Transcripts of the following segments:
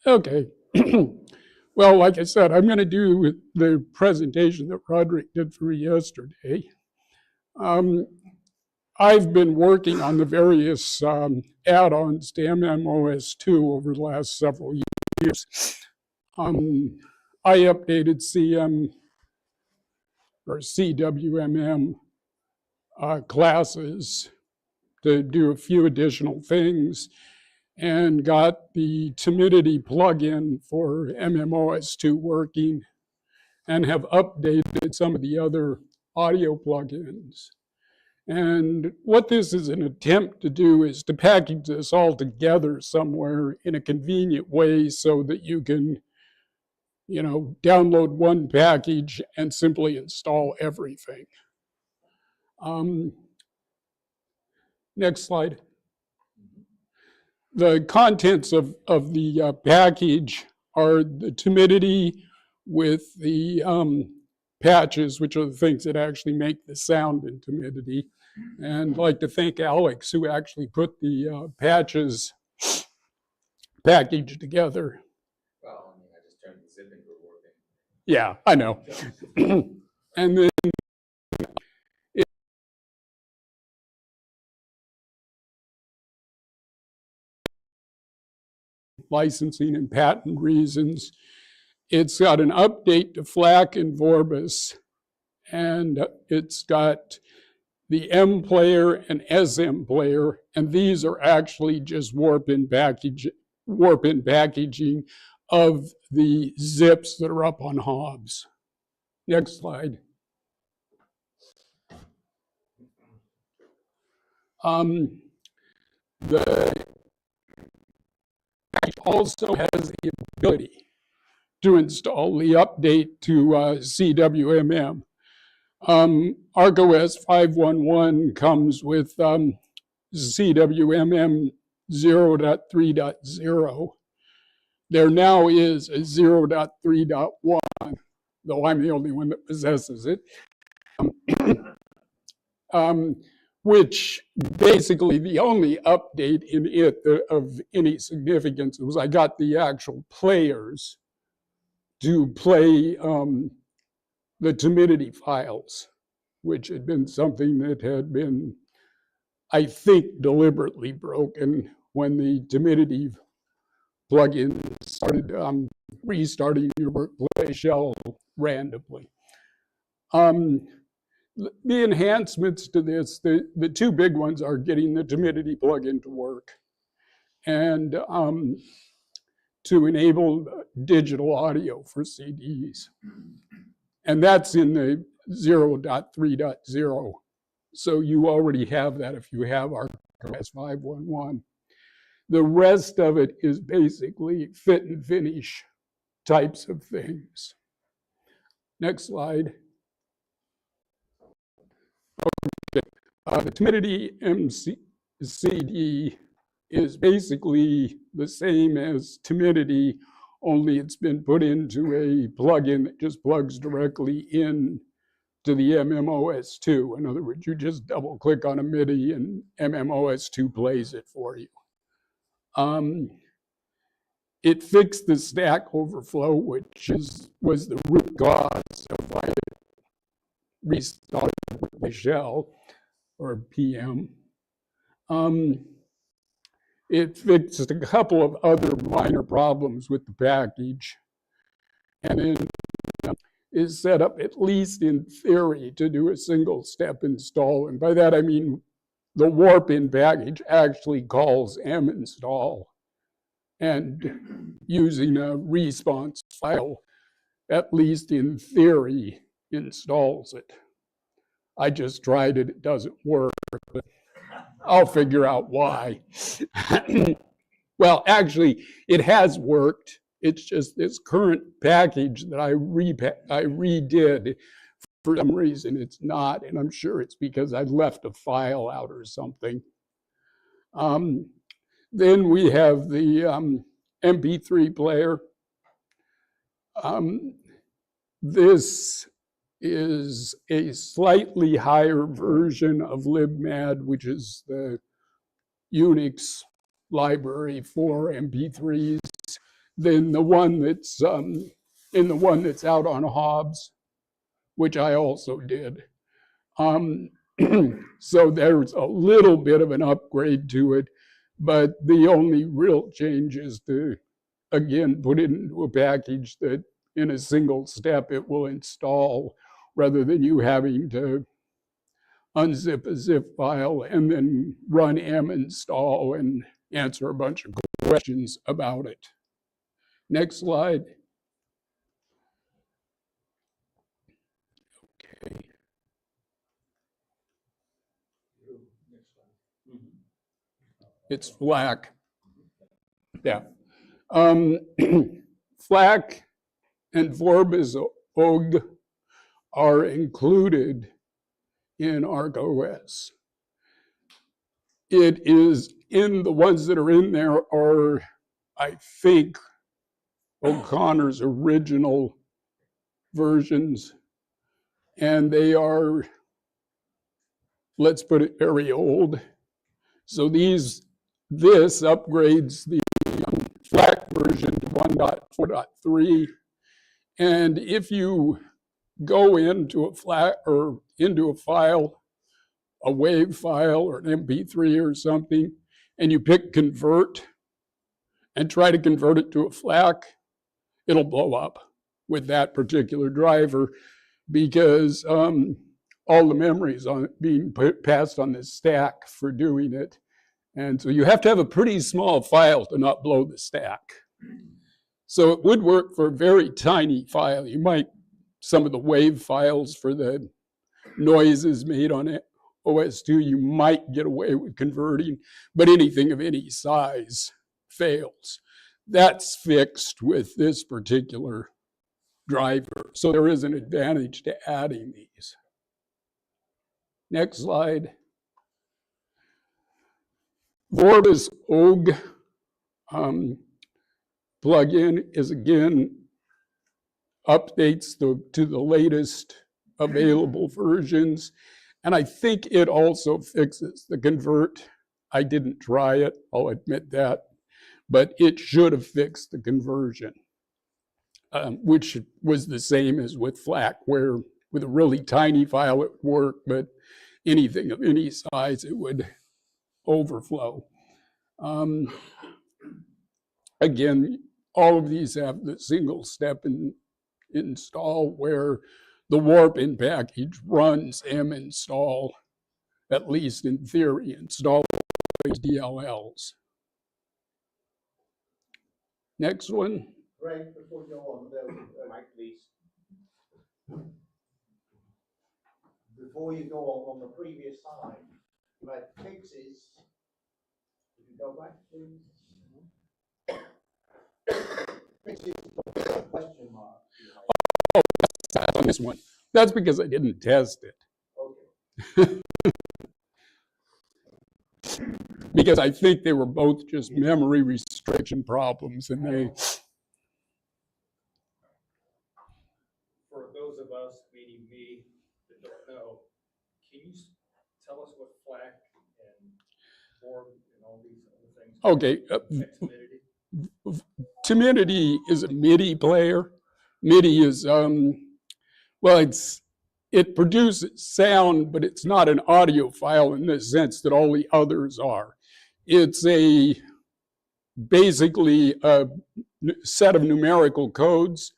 Okay. Well, like I said, I'm going to do the presentation that Roderick did for me yesterday. I've been working on the various add-ons to MMOS2 over the last several years. I updated CM or CWMM classes to do a few additional things and got the Timidity plugin for MMOS2 working and have updated some of the other audio plugins. And what this is an attempt to do is to package this all together somewhere in a convenient way so that you can, download one package and simply install everything. Next slide. The contents of the package are the Timidity with the patches, which are the things that actually make the sound in Timidity. And I'd like to thank Alex, who actually put the patches package together. Well, I mean, I just turned the zip into working. Yeah, I know. And then licensing and patent reasons. It's got an update to FLAC and Vorbis, and it's got the M player and SM player, and these are actually just warp-in packaging of the zips that are up on Hobbs. Next slide. The package also has the ability to install the update to CWMM. ArcOS 5.1.1 comes with CWMM 0.3.0. There now is a 0.3.1, though I'm the only one that possesses it, which basically the only update in it of any significance was I got the actual players to play the Timidity files, which had been something that had been, I think, deliberately broken when the Timidity plugin started restarting your workplace shell randomly. The enhancements to this, the two big ones are getting the Timidity plugin to work and to enable digital audio for CDs. And that's in the 0.3.0. So you already have that if you have ArcOS 5.1.1. The rest of it is basically fit and finish types of things. Next slide. Okay. The Timidity MCD is basically the same as Timidity, only it's been put into a plugin that just plugs directly in to the MMOS2. In other words, you just double click on a MIDI and MMOS2 plays it for you. It fixed the stack overflow, which was the root cause of why it restarted the shell, or PM. It fixed a couple of other minor problems with the package, and then is set up, at least in theory, to do a single step install. And by that I mean the warp-in package actually calls minstall, and using a response file, at least in theory, installs it. I just tried it, it doesn't work, but I'll figure out why. Well, actually, it has worked. It's just this current package that I redid, for some reason it's not, and I'm sure it's because I left a file out or something. Then we have the MP3 player. This is a slightly higher version of libmad, which is the Unix library for MP3s. than the one that's out on Hobbs, which I also did. So there's a little bit of an upgrade to it, but the only real change is to, again, put it into a package that in a single step it will install, rather than you having to unzip a zip file and then run m install and answer a bunch of questions about it. Next slide. Okay. It's FLAC. Yeah. FLAC and Vorbis OG are included in ArcOS. It is in the ones that are in there are, I think, O'Connor's original versions, and they are, let's put it, very old. So this upgrades the FLAC version to 1.4.3, and if you go into a FLAC or into a file, a WAV file or an MP3 or something, and you pick convert and try to convert it to a FLAC, it'll blow up with that particular driver, because all the memories on it being passed on this stack for doing it. And so you have to have a pretty small file to not blow the stack. So it would work for a very tiny file. You might, some of the WAV files for the noises made on it, OS2, you might get away with converting, but anything of any size fails. That's fixed with this particular driver. So there is an advantage to adding these. Next slide. Vorbis OG plugin is again updates to the latest available versions. And I think it also fixes the convert. I didn't try it, I'll admit that, but it should have fixed the conversion, which was the same as with FLAC, where with a really tiny file it would work, but anything of any size it would overflow. Again, all of these have the single step install, where the warp in package runs m install, at least in theory, install DLLs. Next one. Greg, before you go on, Mike, please. before you go on the previous slide, you had fixes. If you go back, please. Fixes, question mark. On this one. That's because I didn't test it. Okay. Because I think they were both just memory restriction problems, and they. For those of us, meaning me, that don't know, can you tell us what FLAC and Borg and all these other things? Okay. Timidity? Timidity is a MIDI player. MIDI is, well, it produces sound, but it's not an audio file in the sense that all the others are. It's basically a set of numerical codes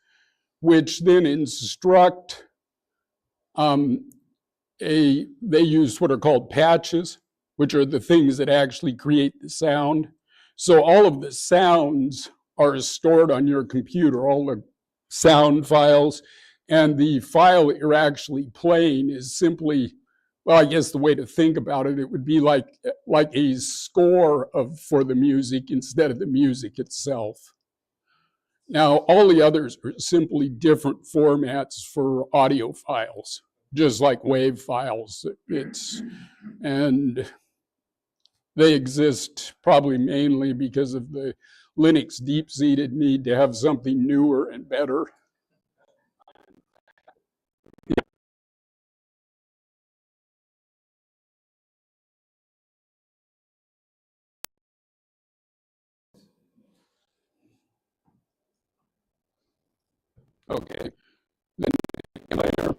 which then instruct they use what are called patches, which are the things that actually create the sound. So all of the sounds are stored on your computer, all the sound files, and the file that you're actually playing is simply, well, I guess the way to think about it, it would be like a score for the music instead of the music itself. Now, all the others are simply different formats for audio files, just like WAV files. And they exist probably mainly because of the Linux deep-seated need to have something newer and better. Okay. Then later.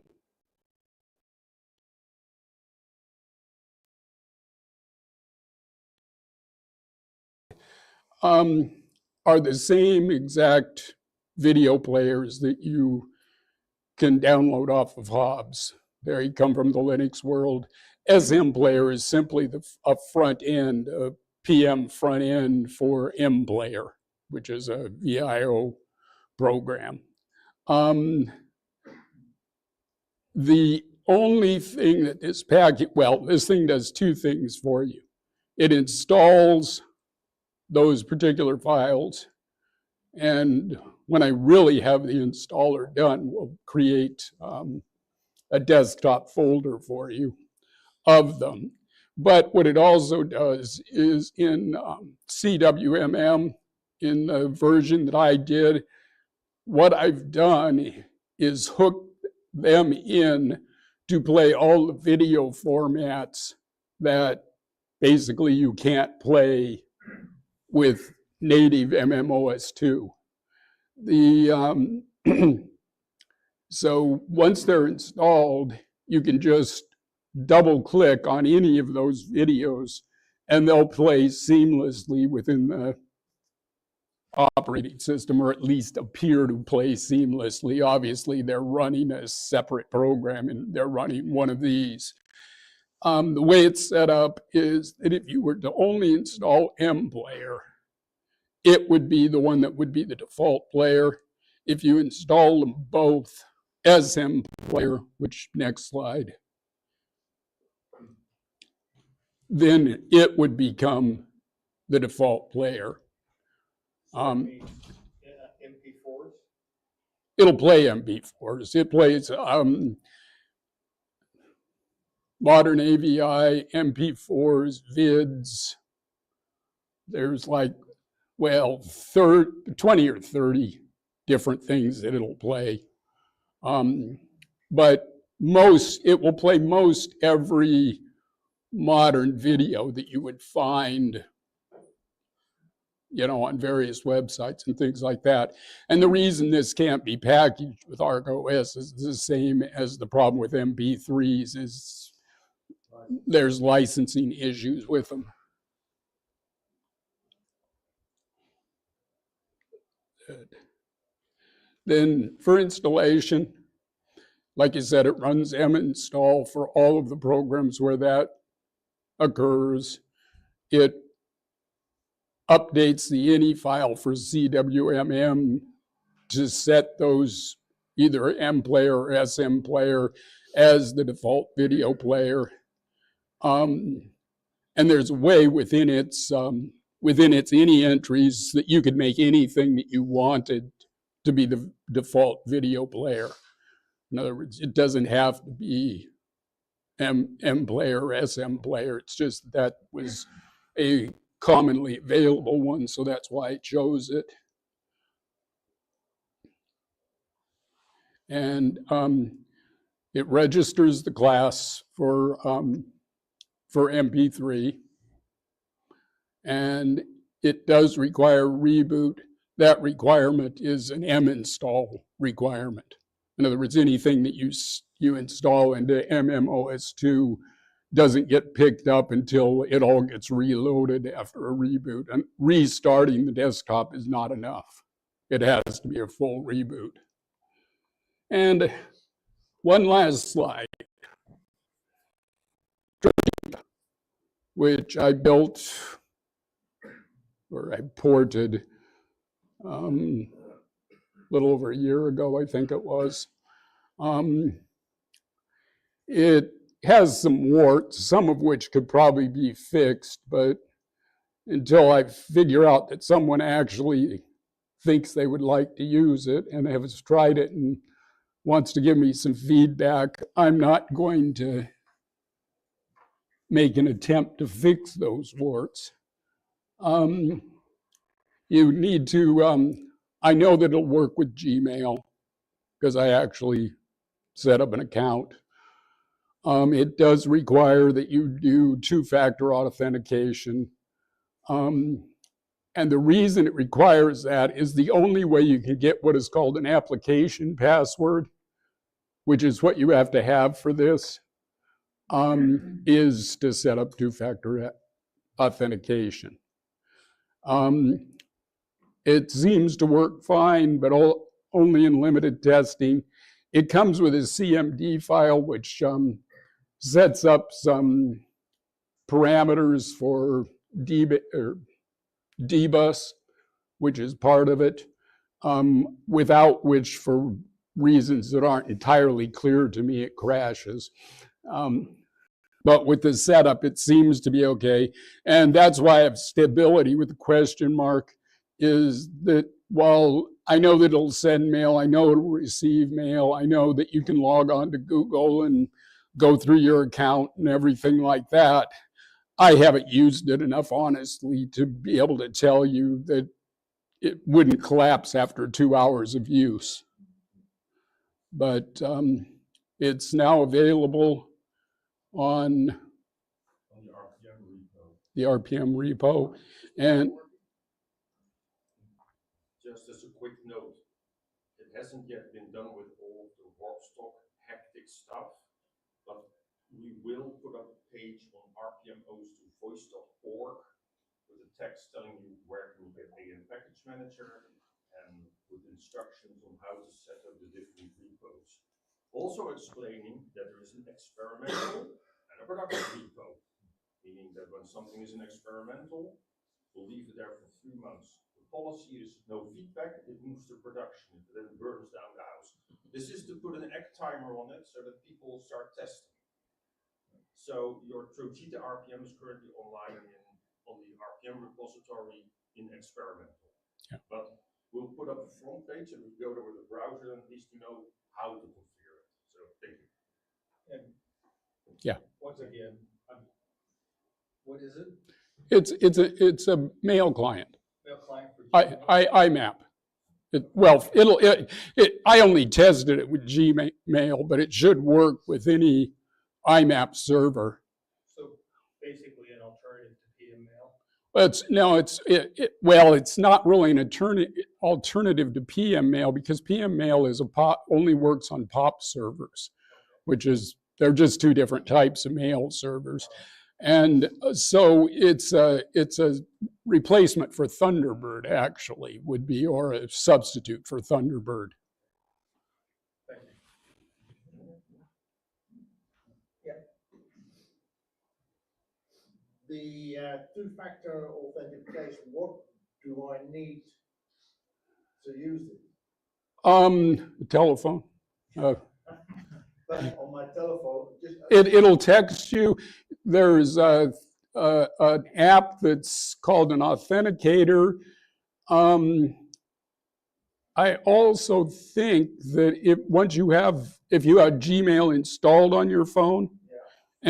Are the same exact video players that you can download off of Hobbs. They come from the Linux world. SM Player is simply a front end, a PM front end for M Player, which is a VIO program. The only thing that this package, well, this thing does two things for you. It installs those particular files, and when I really have the installer done, we'll create a desktop folder for you of them. But what it also does is in CWMM, in the version that I did, what I've done is hook them in to play all the video formats that basically you can't play with native MMOS2. So once they're installed, you can just double click on any of those videos and they'll play seamlessly within the operating system, or at least appear to play seamlessly. Obviously, they're running a separate program and they're running one of these. The way it's set up is that if you were to only install M Player, it would be the one that would be the default player. If you install them both, SM Player, which next slide, then it would become the default player. MP4s? It'll play MP4s. It plays modern AVI, MP4s, vids. There's like, well, 20 or 30 different things that it'll play. But it will play most every modern video that you would find, on various websites and things like that. And the reason this can't be packaged with ArcOS is the same as the problem with MP3s, is there's licensing issues with them. Good. Then for installation, like I said, it runs minstall for all of the programs where that occurs. It updates the ini file for CWMM to set those either M Player or SM Player as the default video player. And there's a way within its ini entries that you could make anything that you wanted to be the default video player. In other words, it doesn't have to be M Player or SM Player. It's just that was a commonly available one, so that's why I chose it. And it registers the class for MP3, and it does require reboot. That requirement is an minstall requirement. In other words, anything that you install into MMOS2 doesn't get picked up until it all gets reloaded after a reboot. And restarting the desktop is not enough. It has to be a full reboot. And one last slide, which I built, or I ported a little over a year ago, I think it was. It has some warts, some of which could probably be fixed, but until I figure out that someone actually thinks they would like to use it and has tried it and wants to give me some feedback, I'm not going to make an attempt to fix those warts. You need to, I know that it'll work with Gmail because I actually set up an account. It does require that you do two-factor authentication. And the reason it requires that is the only way you can get what is called an application password, which is what you have to have for this, is to set up two-factor authentication. It seems to work fine, but only in limited testing. It comes with a CMD file, which sets up some parameters for dbus, which is part of it, without which, for reasons that aren't entirely clear to me, it crashes. But with the setup, it seems to be okay. And that's why I have stability with the question mark, is that while I know that it'll send mail, I know it'll receive mail, I know that you can log on to Google and go through your account and everything like that, I haven't used it enough, honestly, to be able to tell you that it wouldn't collapse after 2 hours of use. But it's now available on the RPM repo. And just as a quick note, it hasn't yet been done with all the Warpstock hectic stuff, but we will put up a page on rpmos2voice.org with a text telling you where can you get AM Package Manager and with instructions on how to set up the different repos. Also explaining that there is an experimental and a production repo, meaning that when something is an experimental, we'll leave it there for 3 months. The policy is no feedback, it moves to production, it then burns down the house. This is to put an egg timer on it so that people start testing. So your Trojita RPM is currently online on the RPM repository in experimental. Yeah. But we'll put up a front page and we go there with a browser and at least you know how to configure it. So thank you. And yeah, once again, what is it? it's a mail client. Mail client for Gmail? IMAP. I only tested it with Gmail, but it should work with any IMAP server. So basically an alternative to PM mail? It's not really an alternative to PM mail, because PM mail is only works on POP servers, they're just two different types of mail servers. And so it's a replacement for Thunderbird, actually, would be, or a substitute for Thunderbird. Thank you. Yeah. The two-factor authentication, what do I need to use it? The telephone. But on my telephone, It'll text you. There's an app that's called an authenticator. I also think that if you have Gmail installed on your phone, yeah,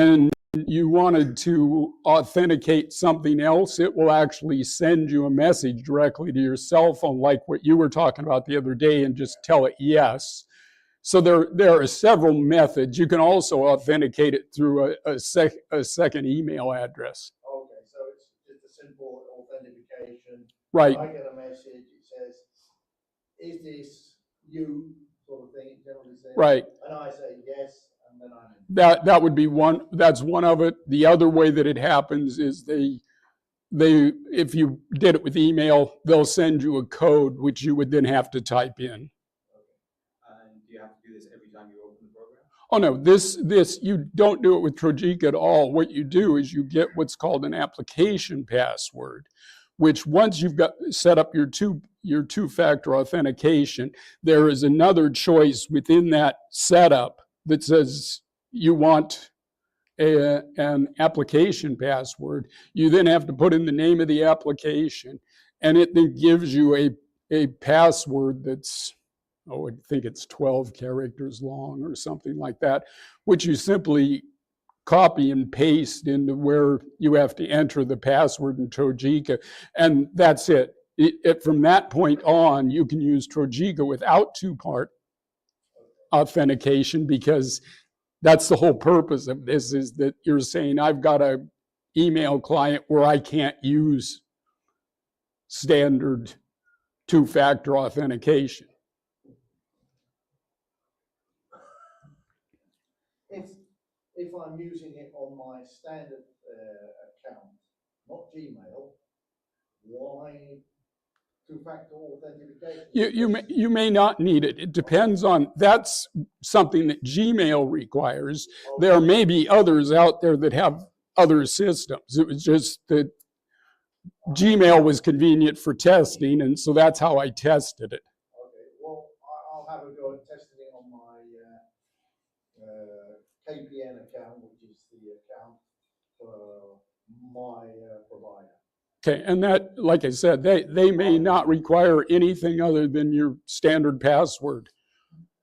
and you wanted to authenticate something else, it will actually send you a message directly to your cell phone, like what you were talking about the other day, and just tell it yes. So there are several methods. You can also authenticate it through a second email address. Okay, so it's just a simple authentication. Right. I get a message, it says, is this you, sort of thing, it generally says. Right. And I say yes, and then I'm in. That would be one. That's one of it. The other way that it happens is if you did it with email, they'll send you a code which you would then have to type in. Do you have to do this every time you open the program? Oh no, this you don't do it with Trojika at all. What you do is you get what's called an application password, which once you've got set up your two-factor authentication, there is another choice within that setup that says you want an application password. You then have to put in the name of the application, and it then gives you a password that's, I think it's 12 characters long or something like that, which you simply copy and paste into where you have to enter the password in Trojika, and that's it. From that point on, you can use Trojika without two-part authentication, because that's the whole purpose of this, is that you're saying, I've got an email client where I can't use standard two-factor authentication. If I'm using it on my standard account, not Gmail, why two-factor authentication? You may not need it. It depends on, that's something that Gmail requires. There may be others out there that have other systems. It was just that Gmail was convenient for testing, and so that's how I tested it. Okay, well, I'll have a go at testing it on my KPN account, which is the account for my provider. Okay, and that, like I said, they may not require anything other than your standard password.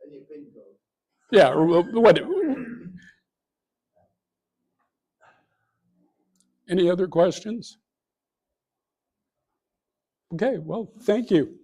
And your PIN code. Yeah, or what? Any other questions? Okay, well, thank you.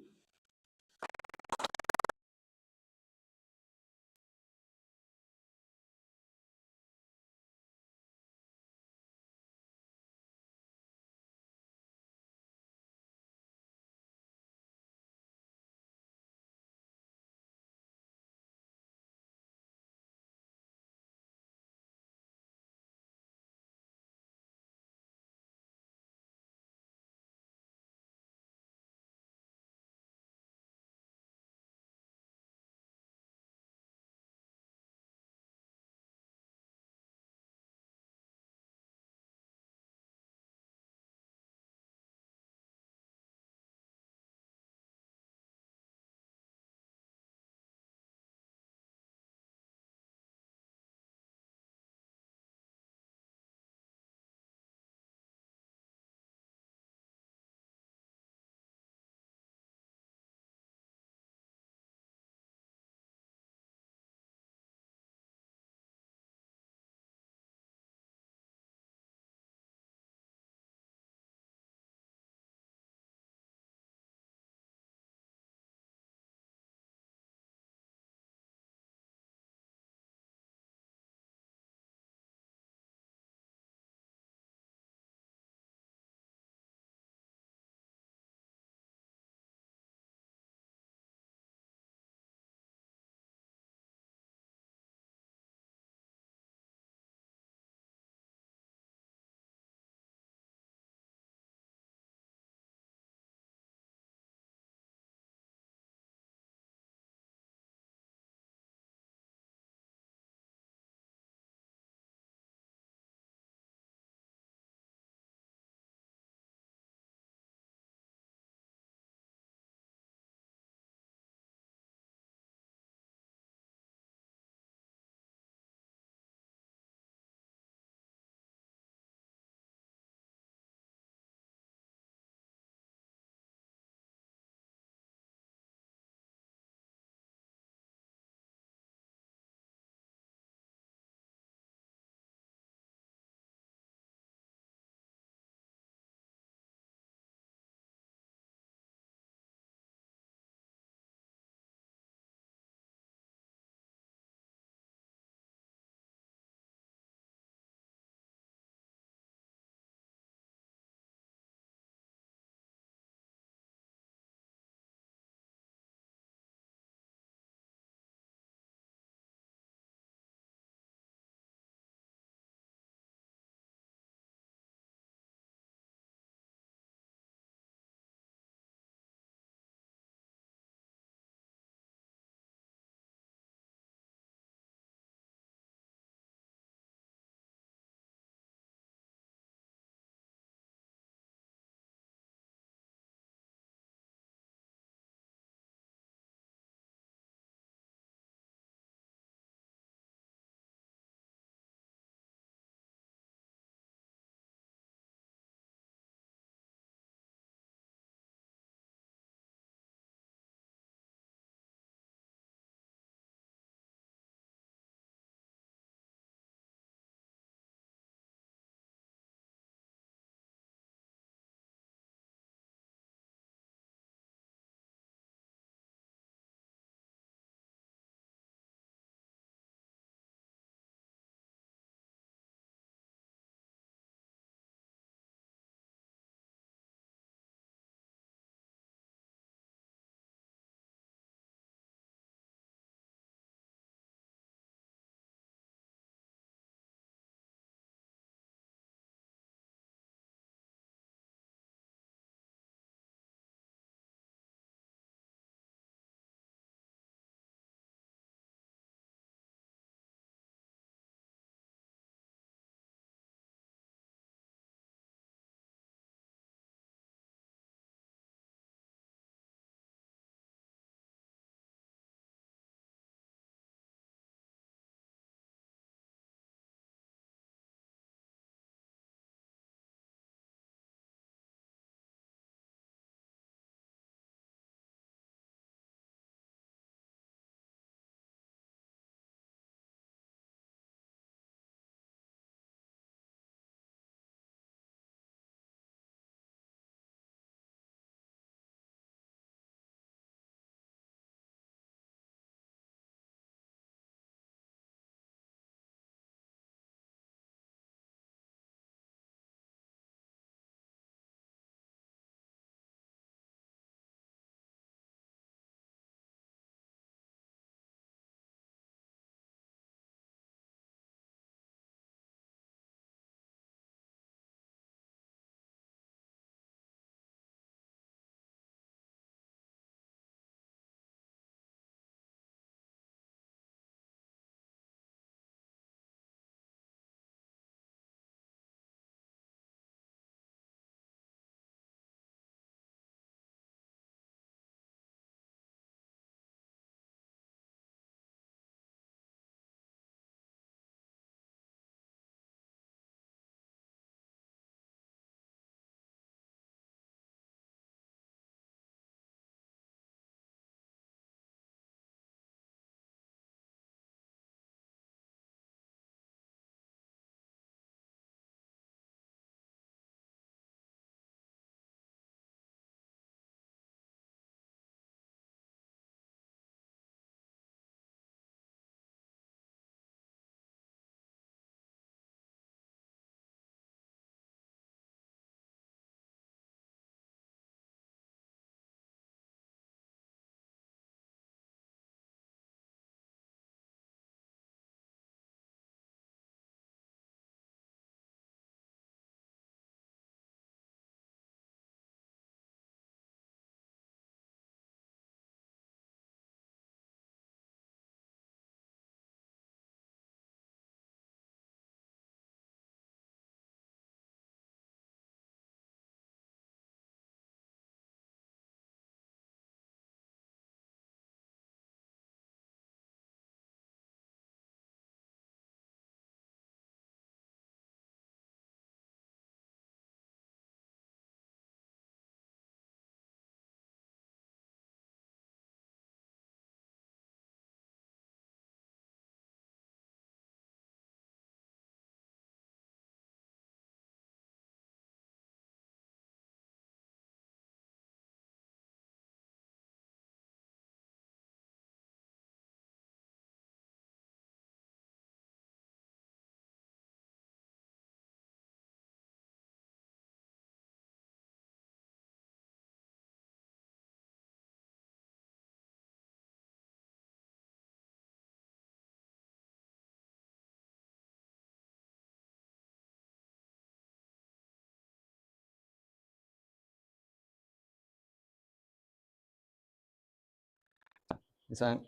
Is that?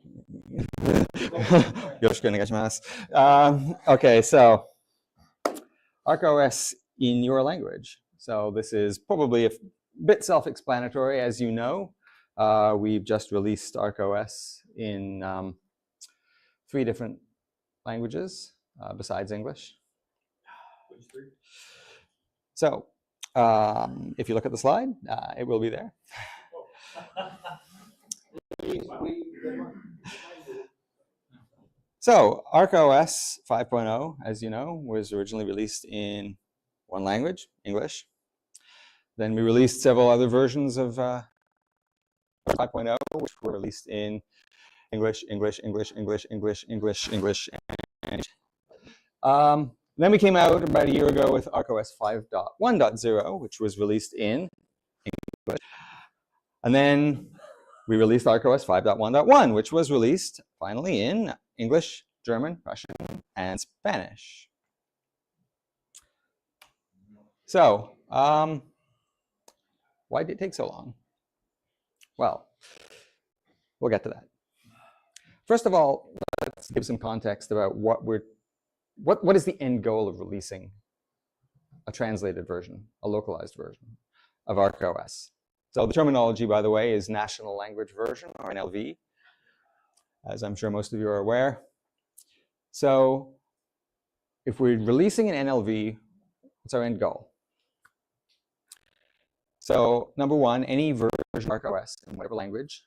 よろしくお願いします。Okay, so ArcOS in your language. So this is probably a bit self-explanatory, as you know. We've just released ArcOS in 3 different languages besides English. Which 3? So if you look at the slide, it will be there. So ArcOS 5.0, as you know, was originally released in 1 language, English. Then we released several other versions of 5.0, which were released in English, English, English, English, English, English, English, and then we came out about a year ago with ArcOS 5.1.0, which was released in English. And then we released ArcOS 5.1.1, which was released finally in English, German, Russian, and Spanish. So, why did it take so long? Well, we'll get to that. First of all, let's give some context about what is the end goal of releasing a translated version, a localized version of ArcOS. So the terminology, by the way, is National Language Version, or NLV, as I'm sure most of you are aware. So if we're releasing an NLV, what's our end goal? So number 1, any version of ArcOS in whatever language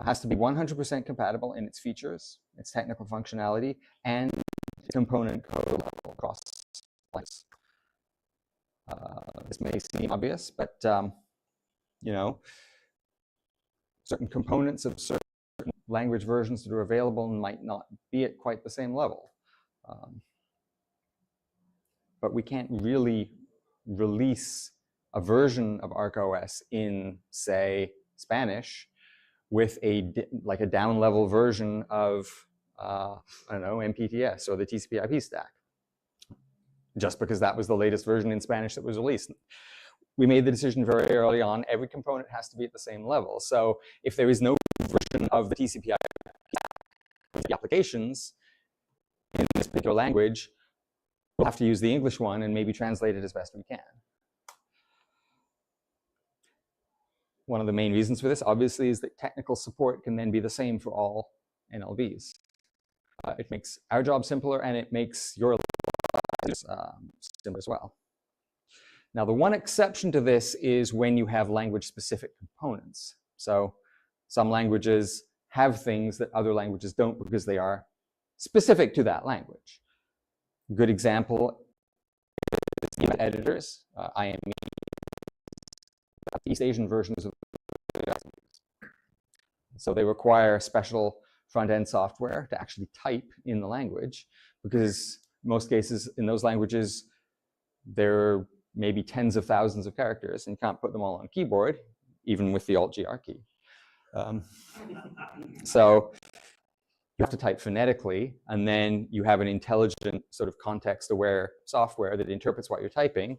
has to be 100% compatible in its features, its technical functionality, and component code level across lines. This may seem obvious, but you know, certain components of certain language versions that are available might not be at quite the same level. But we can't really release a version of ArcOS in, say, Spanish with a down-level version of, I don't know, MPTS or the TCP/IP stack, just because that was the latest version in Spanish that was released. We made the decision very early on, every component has to be at the same level. So if there is no version of the TCP/IP applications in this particular language, we'll have to use the English one and maybe translate it as best we can. One of the main reasons for this, obviously, is that technical support can then be the same for all NLVs. It makes our job simpler, and it makes your lives simpler as well. Now, the one exception to this is when you have language-specific components. So some languages have things that other languages don't because they are specific to that language. A good example is the editors, IME, East Asian versions of the. So they require special front-end software to actually type in the language, because in most cases in those languages there are maybe tens of thousands of characters and you can't put them all on a keyboard, even with the Alt-GR key. So you have to type phonetically, and then you have an intelligent sort of context-aware software that interprets what you're typing,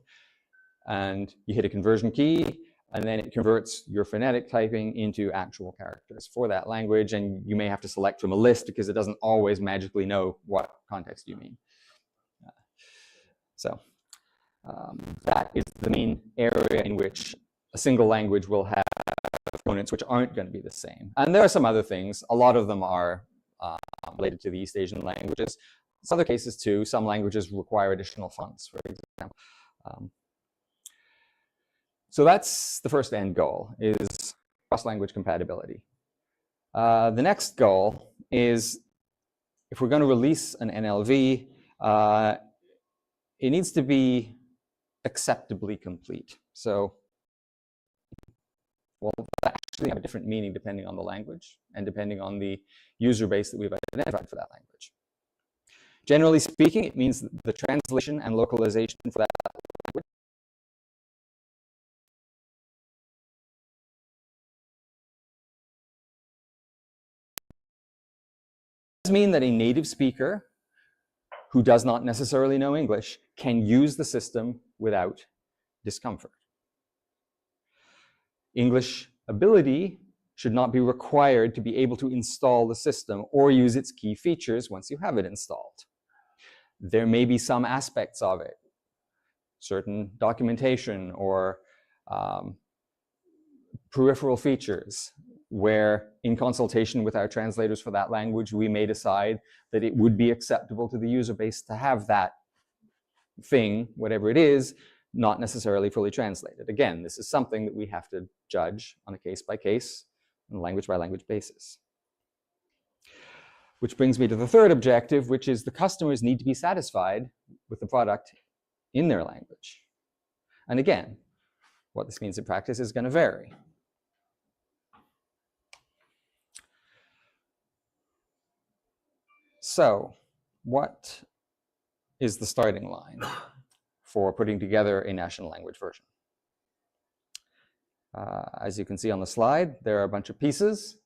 and you hit a conversion key, and then it converts your phonetic typing into actual characters for that language, and you may have to select from a list because it doesn't always magically know what context you mean. So that is the main area in which a single language will have components which aren't going to be the same. And there are some other things. A lot of them are related to the East Asian languages. Some other cases too. Some languages require additional fonts, for example. So that's the first end goal, is cross-language compatibility. The next goal is, if we're going to release an NLV, it needs to be acceptably complete. So, well, that actually have a different meaning depending on the language and depending on the user base that we've identified for that language. Generally speaking, it means that the translation and localization for that language does mean that a native speaker who does not necessarily know English can use the system without discomfort. English ability should not be required to be able to install the system or use its key features once you have it installed. There may be some aspects of it, certain documentation or peripheral features, where in consultation with our translators for that language, we may decide that it would be acceptable to the user base to have that thing, whatever it is, not necessarily fully translated. Again, this is something that we have to judge on a case-by-case and language-by-language basis. Which brings me to the third objective, which is the customers need to be satisfied with the product in their language. And again, what this means in practice is going to vary. So, what is the starting line for putting together a national language version? As you can see on the slide, there are a bunch of pieces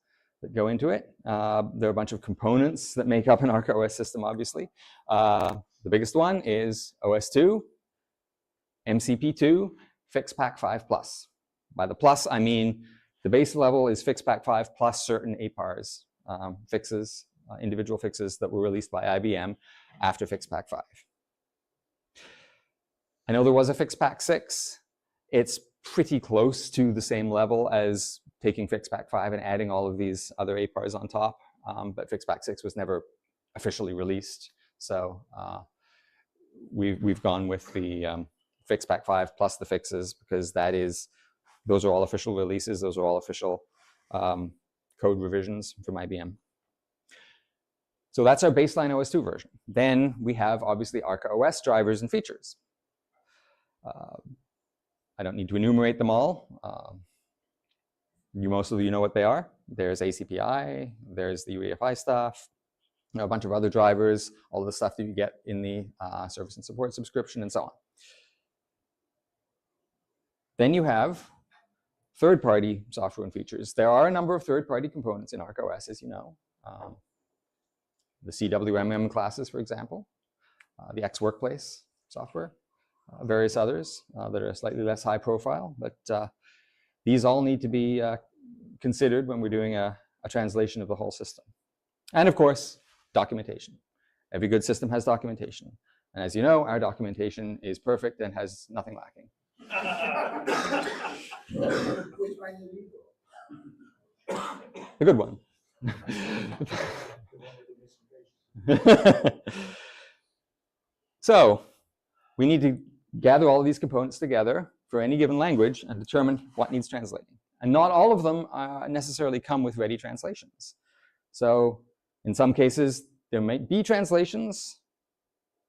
that go into it. There are a bunch of components that make up an ARC OS system, obviously. The biggest one is OS2, MCP2, FixPack 5 Plus. By the plus, I mean the base level is FixPack 5 plus certain APARs fixes, individual fixes that were released by IBM after FixPack 5. I know there was a FixPack 6. It's pretty close to the same level as taking FixPack 5 and adding all of these other APARs on top, but FixPack 6 was never officially released. So we've gone with the FixPack 5 plus the fixes, because those are all official releases. Those are all official code revisions from IBM. So that's our baseline OS2 version. Then we have, obviously, ARC OS drivers and features. I don't need to enumerate them all. Most of you know what they are. There's ACPI, there's the UEFI stuff, a bunch of other drivers, all of the stuff that you get in the service and support subscription, and so on. Then you have third-party software and features. There are a number of third-party components in ARC OS, as you know. The CWMM classes, for example, the X Workplace software, various others that are slightly less high profile, but these all need to be considered when we're doing a translation of the whole system. And of course, documentation. Every good system has documentation. And as you know, our documentation is perfect and has nothing lacking. Which one did you go? A good one. So we need to gather all of these components together for any given language and determine what needs translating. And not all of them necessarily come with ready translations. So in some cases, there might be translations,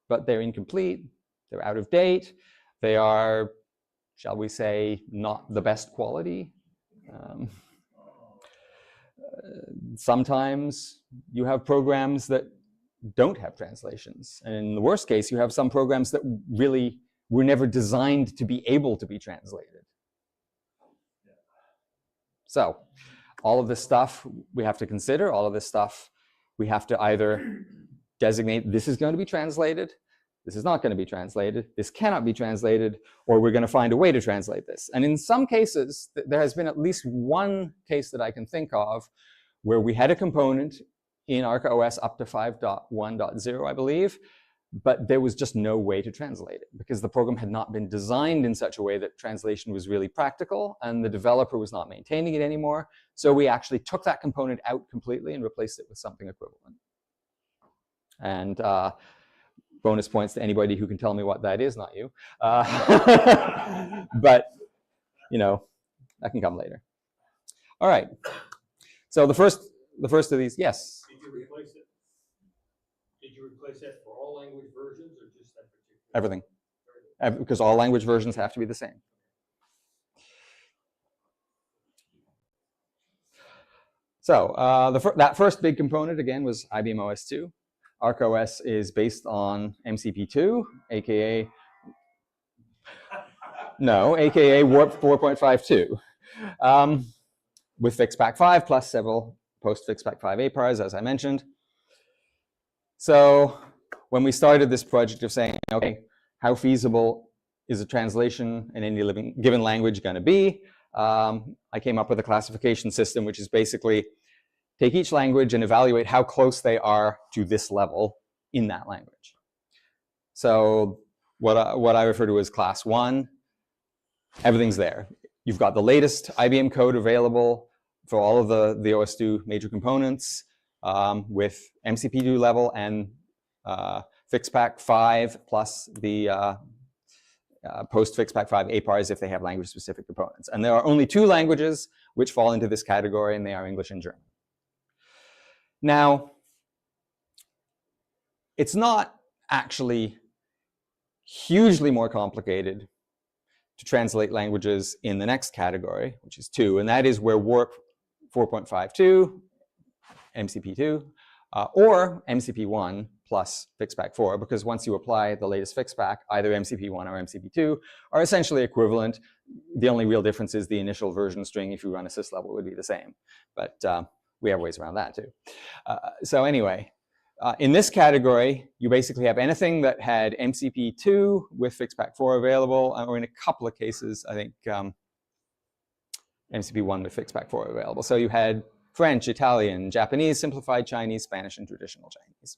but they're incomplete, they're out of date, they are, shall we say, not the best quality. Sometimes you have programs that don't have translations. And in the worst case, you have some programs that really were never designed to be able to be translated. So all of this stuff we have to consider, all of this stuff we have to either designate this is going to be translated, this is not going to be translated, this cannot be translated, or we're going to find a way to translate this. And in some cases, there has been at least one case that I can think of where we had a component in ARC OS up to 5.1.0, I believe, but there was just no way to translate it because the program had not been designed in such a way that translation was really practical, and the developer was not maintaining it anymore. So we actually took that component out completely and replaced it with something equivalent. And bonus points to anybody who can tell me what that is, not you. But, you know, that can come later. All right. So the first of these, yes? Did you replace it? Did you replace that for all language versions or just that particular? Everything. Because all language versions have to be the same. So that first big component, again, was IBM OS 2. ARC OS is based on MCP2, aka Warp 4.52, with FixPack 5 plus several post-FixPack 5 APARs, as I mentioned. So when we started this project of saying, okay, how feasible is a translation in any given language going to be? I came up with a classification system, which is basically take each language and evaluate how close they are to this level in that language. So what I refer to as class 1, everything's there. You've got the latest IBM code available for all of the OS2 major components with MCP2 level and FixPack 5 plus the post FixPack 5 APARs if they have language-specific components. And there are only 2 languages which fall into this category, and they are English and German. Now, it's not actually hugely more complicated to translate languages in the next category, which is 2, and that is where Warp 4.52, MCP2, or MCP1 plus FixPack 4, because once you apply the latest FixPack, either MCP1 or MCP2 are essentially equivalent. The only real difference is the initial version string, if you run a sys level, would be the same. But we have ways around that too. So anyway, in this category, you basically have anything that had MCP2 with FixPack 4 available, or in a couple of cases, I think MCP1 with FixPack 4 available. So you had French, Italian, Japanese, simplified Chinese, Spanish, and traditional Chinese.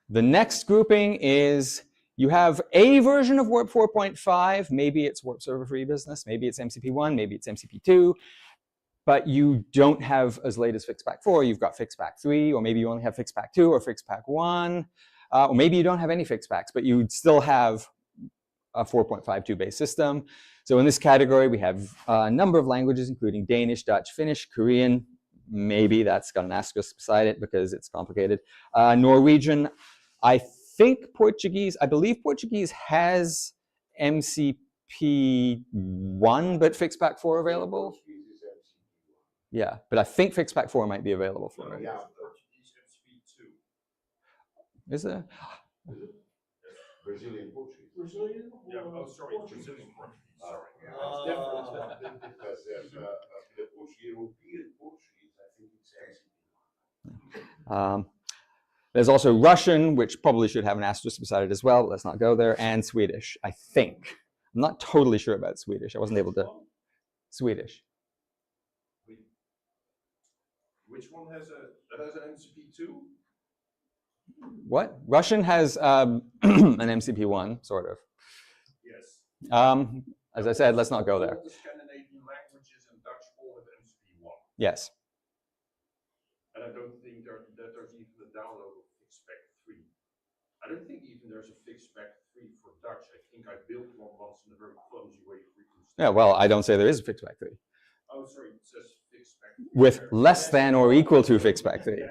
The next grouping is you have a version of Warp 4.5. Maybe it's Warp Server for eBusiness. Maybe it's MCP1. Maybe it's MCP2. But you don't have as late as FixPack 4. You've got FixPack 3, or maybe you only have FixPack 2 or FixPack 1. Or maybe you don't have any FixPacks, but you still have a 4.52 base system. So in this category, we have a number of languages, including Danish, Dutch, Finnish, Korean. Maybe that's got an asterisk beside it because it's complicated. Norwegian, I think Portuguese, I believe Portuguese has MCP1, but FixPack 4 available. Yeah, but I think FixPack 4 might be available for it. Yeah. Portuguese MCP2. Is there? Brazilian Portuguese. Brazilian? Yeah, oh, sorry, Brazilian Portuguese, sorry. It's different because there's the European Portuguese, I think it's MCP. There's also Russian, which probably should have an asterisk beside it as well, but let's not go there, and Swedish, I think. I'm not totally sure about Swedish. I wasn't able to. Swedish. Which one has an MCP2? What? Russian has an MCP1, sort of. Yes. As I said, let's not go there. All the Scandinavian languages and Dutch all have MCP1. Yes. And I don't think that there's even a download of FixPack 3. I don't think even there's a FixPack 3 for Dutch. I think I built one once in a very clumsy way for you. Yeah, well, I don't say there is a FixPack 3. Oh, sorry, it says FixPack 3. With less than or equal to FixPack 3.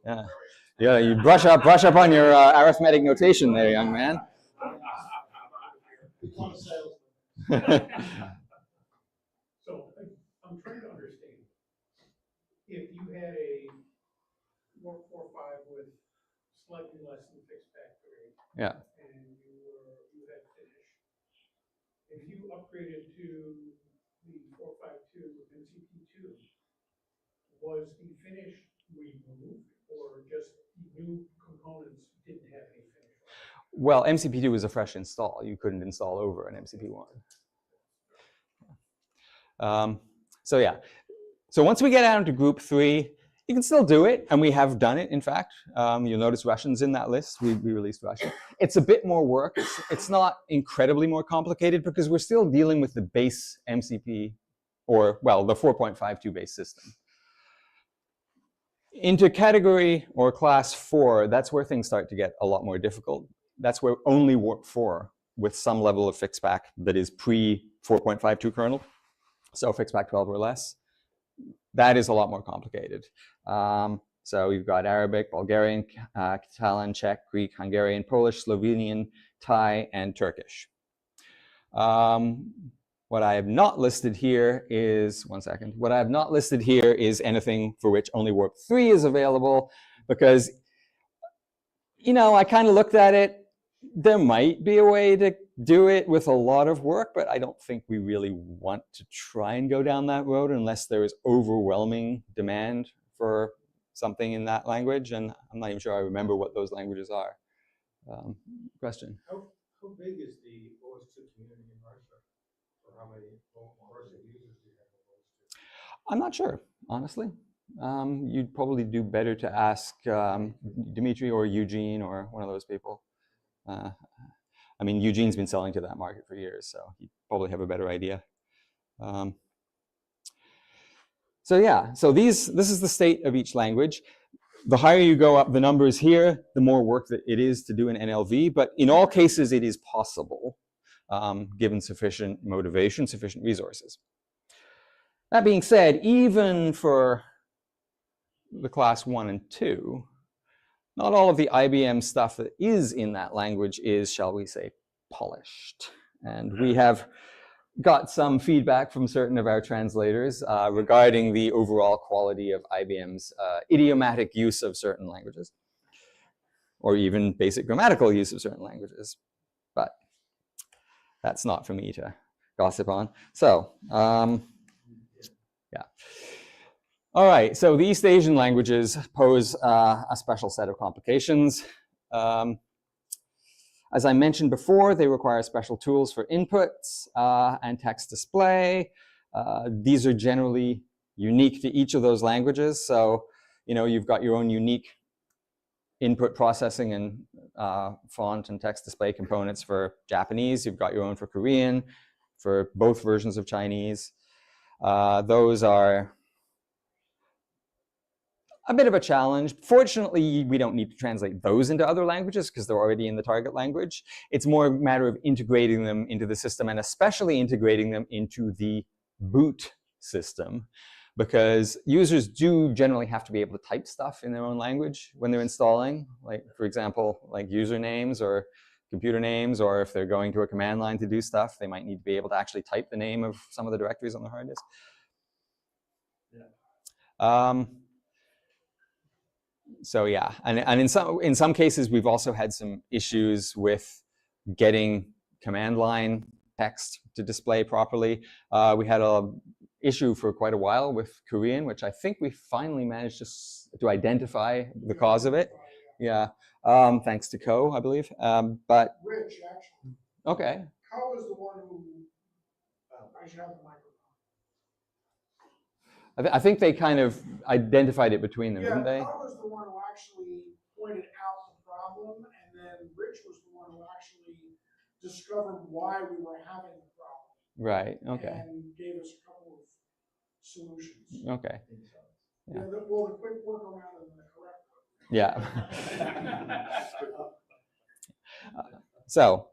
Yeah. Yeah, you brush up on your arithmetic notation there, young man. So I'm trying to understand. If you had a Warp 4.5 with slightly less than FixPack 3, Yeah. and you had Finish, if you upgraded to the 4.52 with MCP2, was the Finish removed, or just new components didn't have any Finish? Well, MCP2 was a fresh install. You couldn't install over an MCP1. So yeah. So once we get out into group 3, you can still do it, and we have done it, in fact. You'll notice Russian's in that list. We released Russian. It's a bit more work. It's not incredibly more complicated because we're still dealing with the base MCP, or, well, the 4.52 base system. Into category or class 4, that's where things start to get a lot more difficult. That's where only Warp 4 with some level of FixPack that is pre-4.52 kernel, so FixPack 12 or less, that is a lot more complicated. So you've got Arabic, Bulgarian, Catalan, Czech, Greek, Hungarian, Polish, Slovenian, Thai, and Turkish. What I have not listed here is, one second, what I have not listed here is anything for which only Warp 3 is available, because, you know, I kind of looked at it. There might be a way to do it with a lot of work, but I don't think we really want to try and go down that road unless there is overwhelming demand for something in that language, and I'm not even sure I remember what those languages are. Question? How big is the OS2 community in Russia? Or how I'm not sure, honestly. You'd probably do better to ask Dimitri or Eugene or one of those people. I mean, Eugene's been selling to that market for years, so he'd probably have a better idea. So yeah, so this is the state of each language. The higher you go up the numbers here, the more work that it is to do an NLV, but in all cases it is possible, given sufficient motivation, sufficient resources. That being said, even for the class 1 and 2, not all of the IBM stuff that is in that language is, shall we say, polished. And we have got some feedback from certain of our translators regarding the overall quality of IBM's idiomatic use of certain languages, or even basic grammatical use of certain languages. But that's not for me to gossip on. So, yeah. All right, so the East Asian languages pose a special set of complications. As I mentioned before, they require special tools for inputs and text display. These are generally unique to each of those languages. So, you know, you've got your own unique input processing and font and text display components for Japanese. You've got your own for Korean, for both versions of Chinese. Those are a bit of a challenge. Fortunately, we don't need to translate those into other languages because they're already in the target language. It's more a matter of integrating them into the system, and especially integrating them into the boot system, because users do generally have to be able to type stuff in their own language when they're installing, like, for example, like usernames or computer names, or if they're going to a command line to do stuff, they might need to be able to actually type the name of some of the directories on the hard disk. Yeah. So yeah, and in some cases we've also had some issues with getting command line text to display properly. We had a issue for quite a while with Korean, which I think we finally managed to identify the cause of it. Yeah, thanks to Ko, I believe. But Rich, actually. okay. Ko is the one who, I should have the microphone. I think they kind of identified it between them, didn't they? Yeah, Ko was the one who actually pointed out the problem, and then Rich was the one who actually discovered why we were having the problem. Right, okay. And gave us a couple of solutions. Okay. Yeah, well, the quick workaround and the correct one. Yeah. So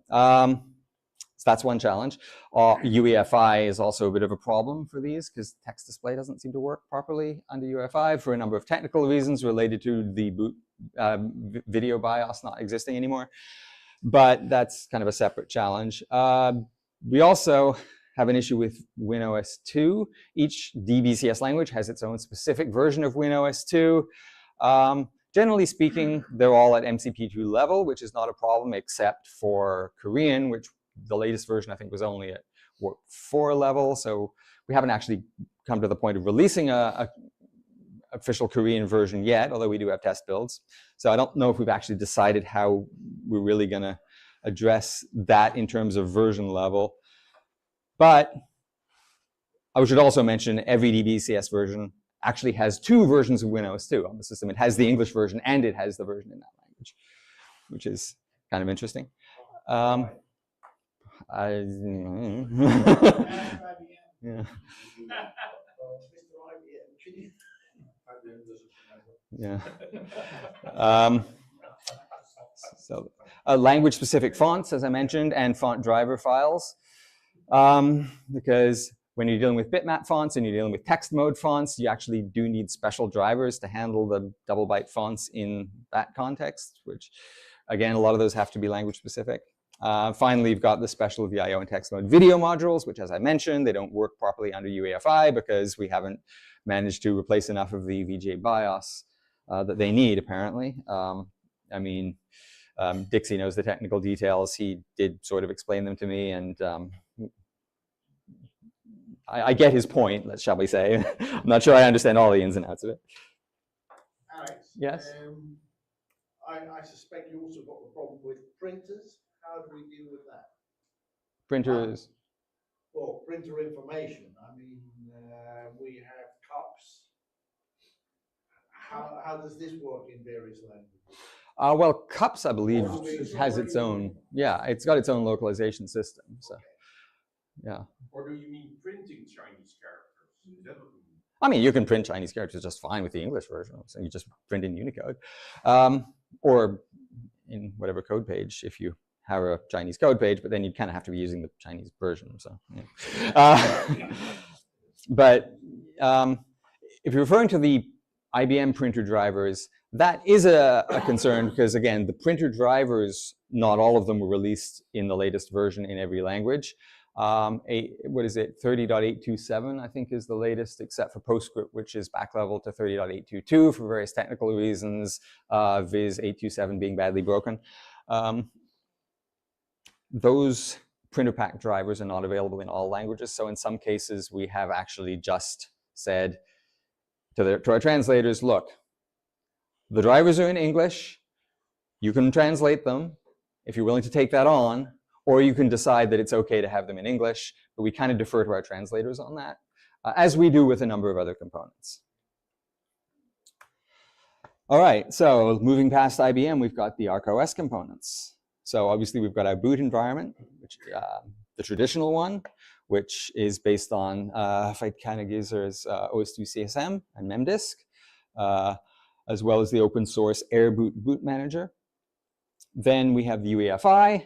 that's one challenge. UEFI is also a bit of a problem for these because text display doesn't seem to work properly under UEFI for a number of technical reasons related to the boot video BIOS not existing anymore. But that's kind of a separate challenge. We also have an issue with WinOS 2. Each DBCS language has its own specific version of WinOS 2. Generally speaking, they're all at MCP2 level, which is not a problem except for Korean, which the latest version I think was only at Warp 4 level. So we haven't actually come to the point of releasing a official Korean version yet, although we do have test builds. So I don't know if we've actually decided how we're really going to address that in terms of version level. But I should also mention every DBCS version actually has two versions of WinOS 2 on the system. It has the English version and it has the version in that language, which is kind of interesting. Yeah. Yeah. So language-specific fonts, as I mentioned, and font driver files, because when you're dealing with bitmap fonts and you're dealing with text mode fonts, you actually do need special drivers to handle the double byte fonts in that context, which, again, a lot of those have to be language-specific. Finally, you've got the special VIO and text mode video modules, which, as I mentioned, they don't work properly under UEFI because we haven't managed to replace enough of the VGA BIOS that they need, apparently. I mean, Dixie knows the technical details. He did sort of explain them to me, and I get his point, shall we say. I'm not sure I understand all the ins and outs of it. Alex? Yes? I suspect you also got the problem with printers. How do we deal with that? Printers? well, printer information. I mean, we have cups. How does this work in various languages? Well, cups, I believe, Or do we has its own, yeah, it's got its own localization system. So, yeah. Or do you mean printing Chinese characters? Is that what you mean? I mean, you can print Chinese characters just fine with the English version. So you just print in Unicode, or in whatever code page if you have a Chinese code page. But then you kind of have to be using the Chinese version. So, yeah. But if you're referring to the IBM printer drivers, that is a concern because, again, the printer drivers, not all of them were released in the latest version in every language. What is it, 30.827, I think, is the latest, except for PostScript, which is backleveled to 30.822 for various technical reasons, viz. 827 being badly broken. Those printer pack drivers are not available in all languages, so in some cases we have actually just said to our translators, look, the drivers are in English, you can translate them if you're willing to take that on, or you can decide that it's okay to have them in English, but we kind of defer to our translators on that, as we do with a number of other components. All right, so moving past IBM, we've got the ArcOS components. So obviously we've got our boot environment, which the traditional one, which is based on Fight Kind Users OS2 CSM and memdisk, as well as the open source AirBoot boot manager. Then we have the UEFI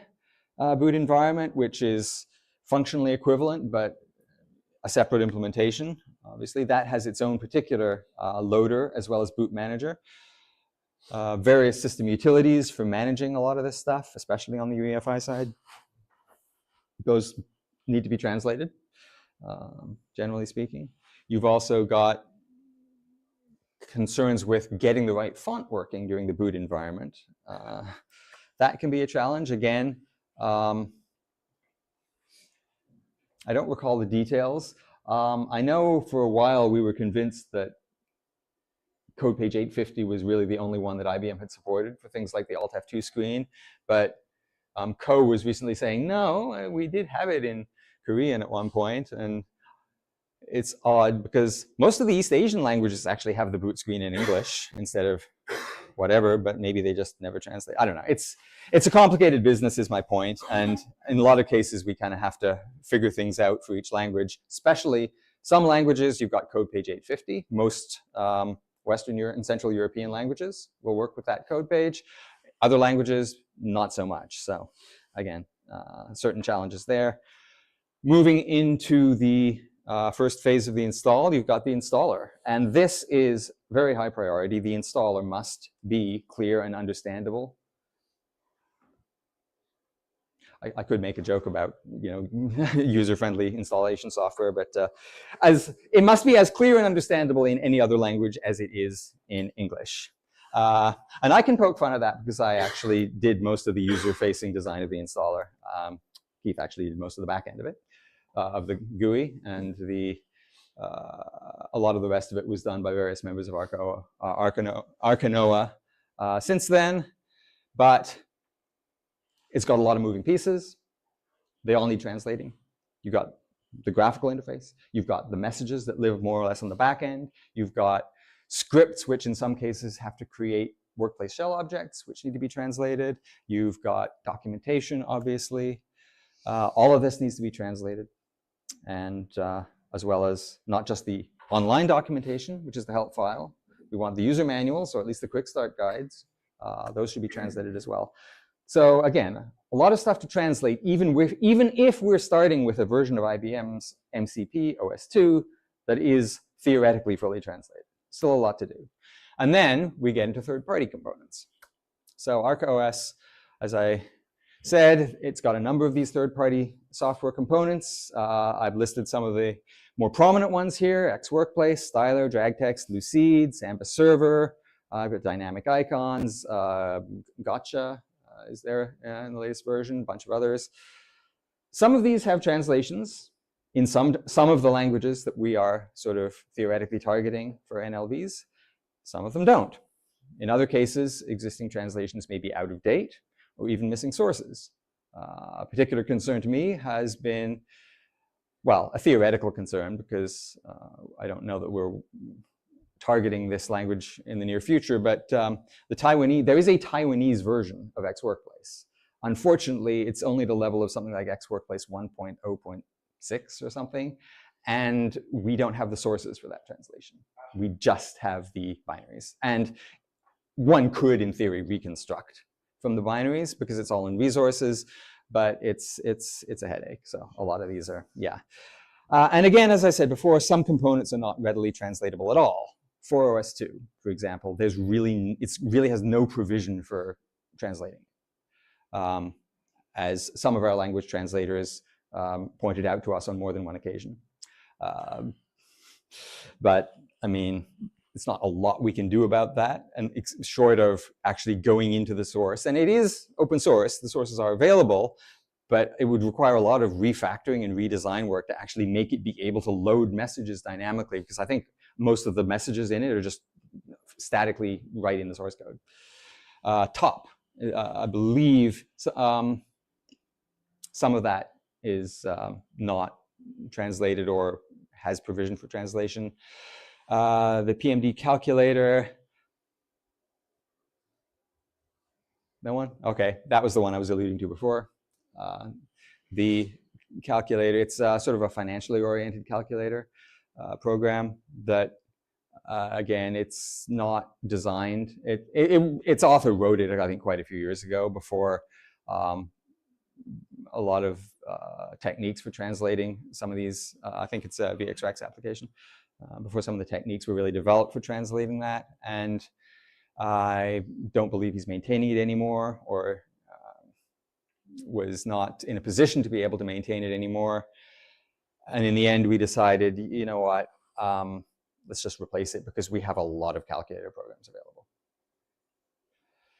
boot environment, which is functionally equivalent, but a separate implementation. Obviously, that has its own particular loader as well as boot manager. Various system utilities for managing a lot of this stuff, especially on the UEFI side. Those need to be translated, generally speaking. You've also got concerns with getting the right font working during the boot environment. That can be a challenge. Again, I don't recall the details. I know for a while we were convinced that code page 850 was really the only one that IBM had supported for things like the Alt F2 screen, but Co was recently saying, no, we did have it in Korean at one point, and it's odd because most of the East Asian languages actually have the boot screen in English instead of whatever, but maybe they just never translate. I don't know. It's a complicated business is my point, and in a lot of cases we kind of have to figure things out for each language, especially some languages you've got code page 850. Most Western Europe and Central European languages will work with that code page. Other languages, not so much. So again, certain challenges there. Moving into the first phase of the install, you've got the installer. And this is very high priority. The installer must be clear and understandable. I could make a joke about, user-friendly installation software, but it must be as clear and understandable in any other language as it is in English. And I can poke fun at that because I actually did most of the user-facing design of the installer. Keith actually did most of the back end of it, of the GUI, and a lot of the rest of it was done by various members of Arcanoa since then. But it's got a lot of moving pieces. They all need translating. You've got the graphical interface. You've got the messages that live more or less on the back end. You've got scripts, which in some cases have to create workplace shell objects, which need to be translated. You've got documentation, obviously. All of this needs to be translated. And as well as not just the online documentation, which is the help file. We want the user manuals, or at least the quick start guides. Those should be translated as well. So again, a lot of stuff to translate, even if we're starting with a version of IBM's MCP OS2 that is theoretically fully translated. Still a lot to do. And then we get into third-party components. So ArcOS, as I said, it's got a number of these third-party software components. I've listed some of the more prominent ones here: X Workplace, Styler, DragText, Lucid, Samba Server. I've got dynamic icons, Gotcha is there in the latest version, a bunch of others. Some of these have translations in some of the languages that we are sort of theoretically targeting for NLVs. Some of them don't. In other cases, existing translations may be out of date or even missing sources. A particular concern to me has been well, a theoretical concern, because I don't know that we're targeting this language in the near future, but there is a Taiwanese version of X Workplace. Unfortunately, it's only the level of something like X Workplace 1.0.6 or something, and we don't have the sources for that translation. We just have the binaries. And one could, in theory, reconstruct from the binaries because it's all in resources, but it's a headache. So a lot of these are, yeah. And again, as I said before, some components are not readily translatable at all. For OS2, for example, it really has no provision for translating. As some of our language translators pointed out to us on more than one occasion. But I mean, it's not a lot we can do about that, and it's short of actually going into the source. And it is open source, the sources are available, but it would require a lot of refactoring and redesign work to actually make it be able to load messages dynamically, because I think most of the messages in it are just statically right in the source code. Top, I believe some of that is not translated or has provision for translation. The PMD calculator, that one? Okay, that was the one I was alluding to before. The calculator, it's sort of a financially oriented calculator program that, again, it's not designed. Its author wrote it, I think, quite a few years ago, before a lot of techniques for translating some of these. I think it's a VXREX application. Before some of the techniques were really developed for translating that, and I don't believe he's maintaining it anymore, or was not in a position to be able to maintain it anymore. And in the end, we decided, you know what, let's just replace it, because we have a lot of calculator programs available.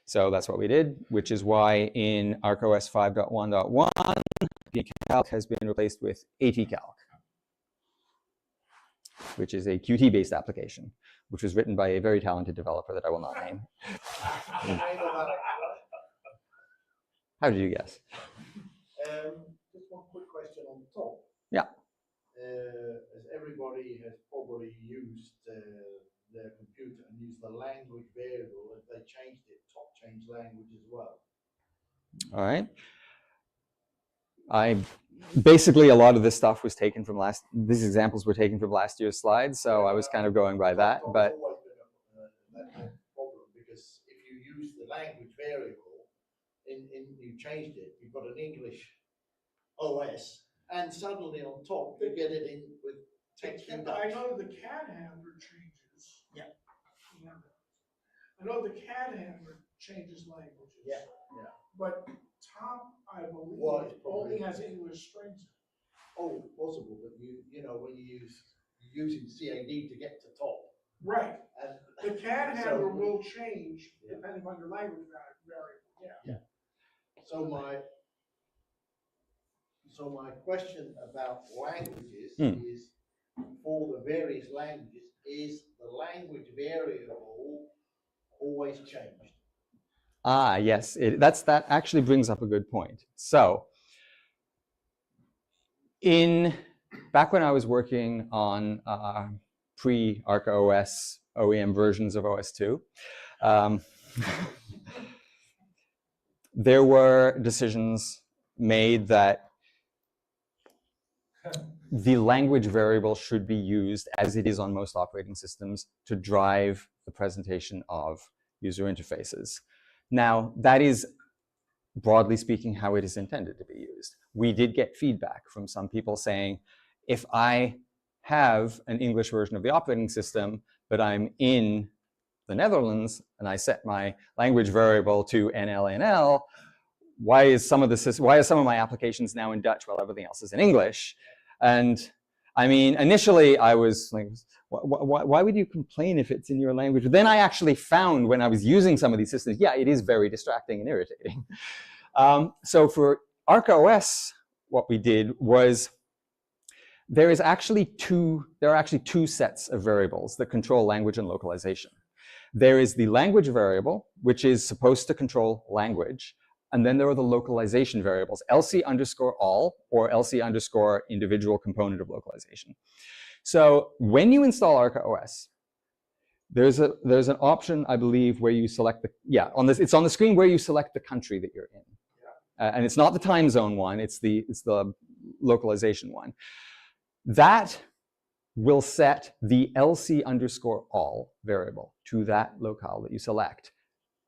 So that's what we did, which is why in ArcOS 5.1.1, PMDCalc has been replaced with ATCalc, which is a Qt-based application, which was written by a very talented developer that I will not name. How did you guess? Just one quick question on top. Yeah. As everybody has probably used their computer and used the language variable, if they changed it, top changed language as well. All right. Basically, a lot of this stuff was taken from these examples were taken from last year's slides, so I was kind of going by that. But always been a problem, because if you use the language variable, you changed it, you've got an English OS, and suddenly on top you get it in with text in Dutch. I know the CAD handler changes. Yeah. I know the CAD handler changes languages. Yeah. But top, I believe, Well, it's probably- only has English strings in it. Oh, possible, but you know, when you're using CAD to get to top. Right. And The CAD so- handler will change Yeah. depending on your language variable, yeah. So my question about languages Hmm. is, for the various languages, is the language variable always changed? Ah, yes, that actually brings up a good point. So, back when I was working on pre-ArcOS OEM versions of OS2, there were decisions made that the language variable should be used, as it is on most operating systems, to drive the presentation of user interfaces. Now, that is, broadly speaking, how it is intended to be used. We did get feedback from some people saying, if I have an English version of the operating system, but I'm in the Netherlands, and I set my language variable to NLNL, why is some of my applications now in Dutch while everything else is in English? And I mean, initially I was like, why would you complain if it's in your language? But then I actually found, when I was using some of these systems, yeah, it is very distracting and irritating. So for ArcOS, what we did was, there are actually two sets of variables that control language and localization. There is the language variable, which is supposed to control language, And then there are the localization variables, LC underscore all or LC underscore individual component of localization. So when you install ArcaOS, there's an option, I believe, where you select the, it's on the screen where you select the country that you're in. And it's not the time zone one, it's the localization one. That will set the LC underscore all variable to that locale that you select,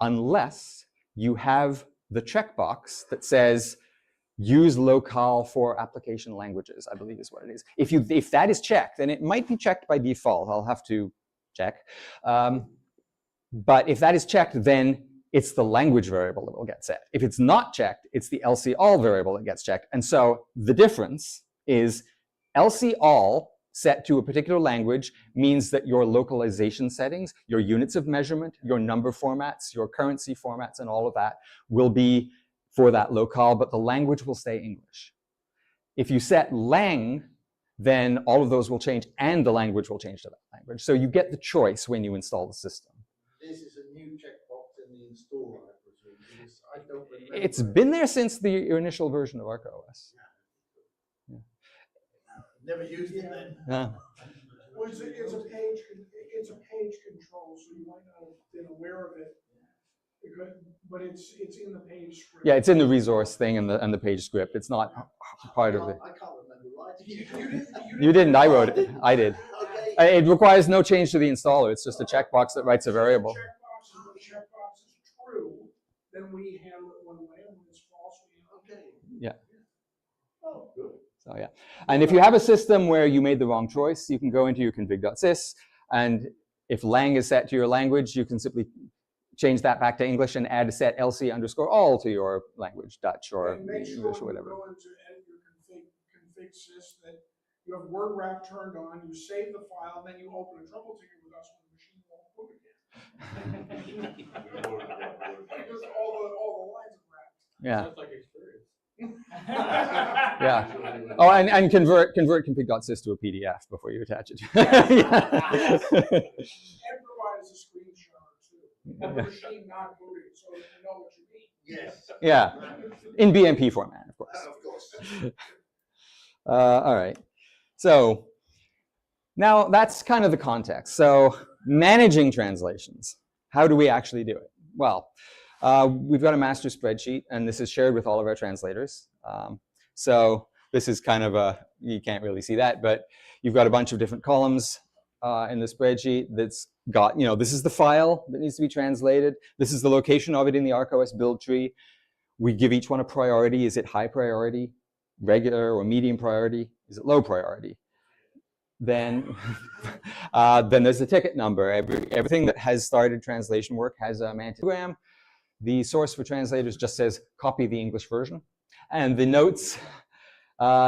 unless you have the checkbox that says use locale for application languages, I believe is what it is. If that is checked, and it might be checked by default, I'll have to check. But if that is checked, then it's the language variable that will get set. If it's not checked, it's the LC all variable that gets checked. And so the difference is LC all set to a particular language means that your localization settings, your units of measurement, your number formats, your currency formats, and all of that will be for that locale, but the language will stay English. If you set lang, then all of those will change and the language will change to that language. So you get the choice when you install the system. This is a new checkbox in the installer, I presume, because I don't remember. It's been there since the initial version of ArcaOS. Never used it then. Yeah. Well, it's a page control, so you might not have been aware of it. Because, but it's in the page script. Yeah, it's in the resource thing and the page script. It's not part of it. I can't remember writing. You didn't, I wrote it. I did. Okay. It requires no change to the installer. It's just a checkbox that writes a variable. When the checkbox is true, then we handle it one way, and when it's false, we handle it. Yeah. Oh, good. So yeah. And if you have a system where you made the wrong choice, you can go into your config.sys, and if lang is set to your language, you can simply change that back to English and add a set LC underscore all to your language, Dutch or And make sure English or whatever. when you go into edit your config sys that you have word wrap turned on, you save the file, then you open a trouble ticket with us when the machine won't boot again. Because all the lines are wrapped. Yeah. Sounds like experience. Yeah. Oh, and convert config.sys to a PDF before you attach it. Yeah. And provide us a screenshot or two of the machine not booting, so that we know what you mean. Yes. Yeah. In BMP format, of course. Of course. All right. So now that's kind of the context. So managing translations. How do we actually do it? Well, we've got a master spreadsheet, and this is shared with all of our translators. So this is kind of you can't really see that, but you've got a bunch of different columns in the spreadsheet that's got, this is the file that needs to be translated. This is the location of it in the ArcaOS build tree. We give each one a priority. Is it high priority, regular, or medium priority? Is it low priority? Then there's the ticket number. Everything that has started translation work has a man program. The source for translators just says copy the English version. And the notes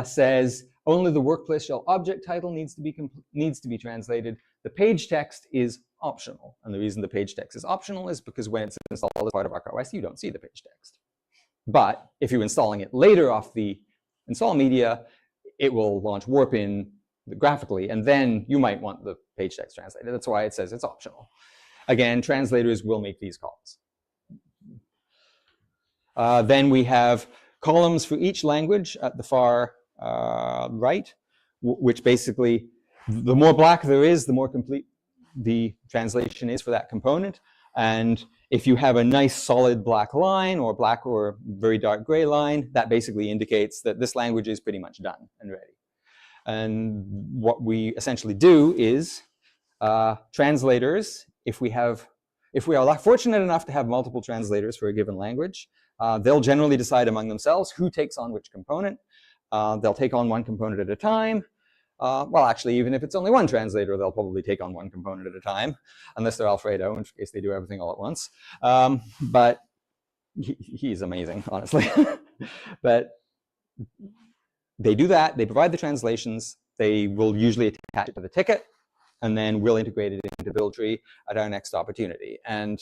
says only the workplace shell object title needs to be translated. The page text is optional. And the reason the page text is optional is because when it's installed as part of ArcaOS, you don't see the page text. But if you're installing it later off the install media, it will launch Warpin graphically, and then you might want the page text translated. That's why it says it's optional. Again, translators will make these calls. Then we have columns for each language at the far right, which basically, the more black there is, the more complete the translation is for that component. And if you have a nice solid black line or black or very dark gray line, that basically indicates that this language is pretty much done and ready. And what we essentially do is translators, if we are fortunate enough to have multiple translators for a given language, they'll generally decide among themselves who takes on which component. They'll take on one component at a time. Well, actually, even if it's only one translator, they'll probably take on one component at a time, unless they're Alfredo, in case they do everything all at once. But he's amazing, honestly. But they do that. They provide the translations. They will usually attach it to the ticket, and then we'll integrate it into the build tree at our next opportunity. And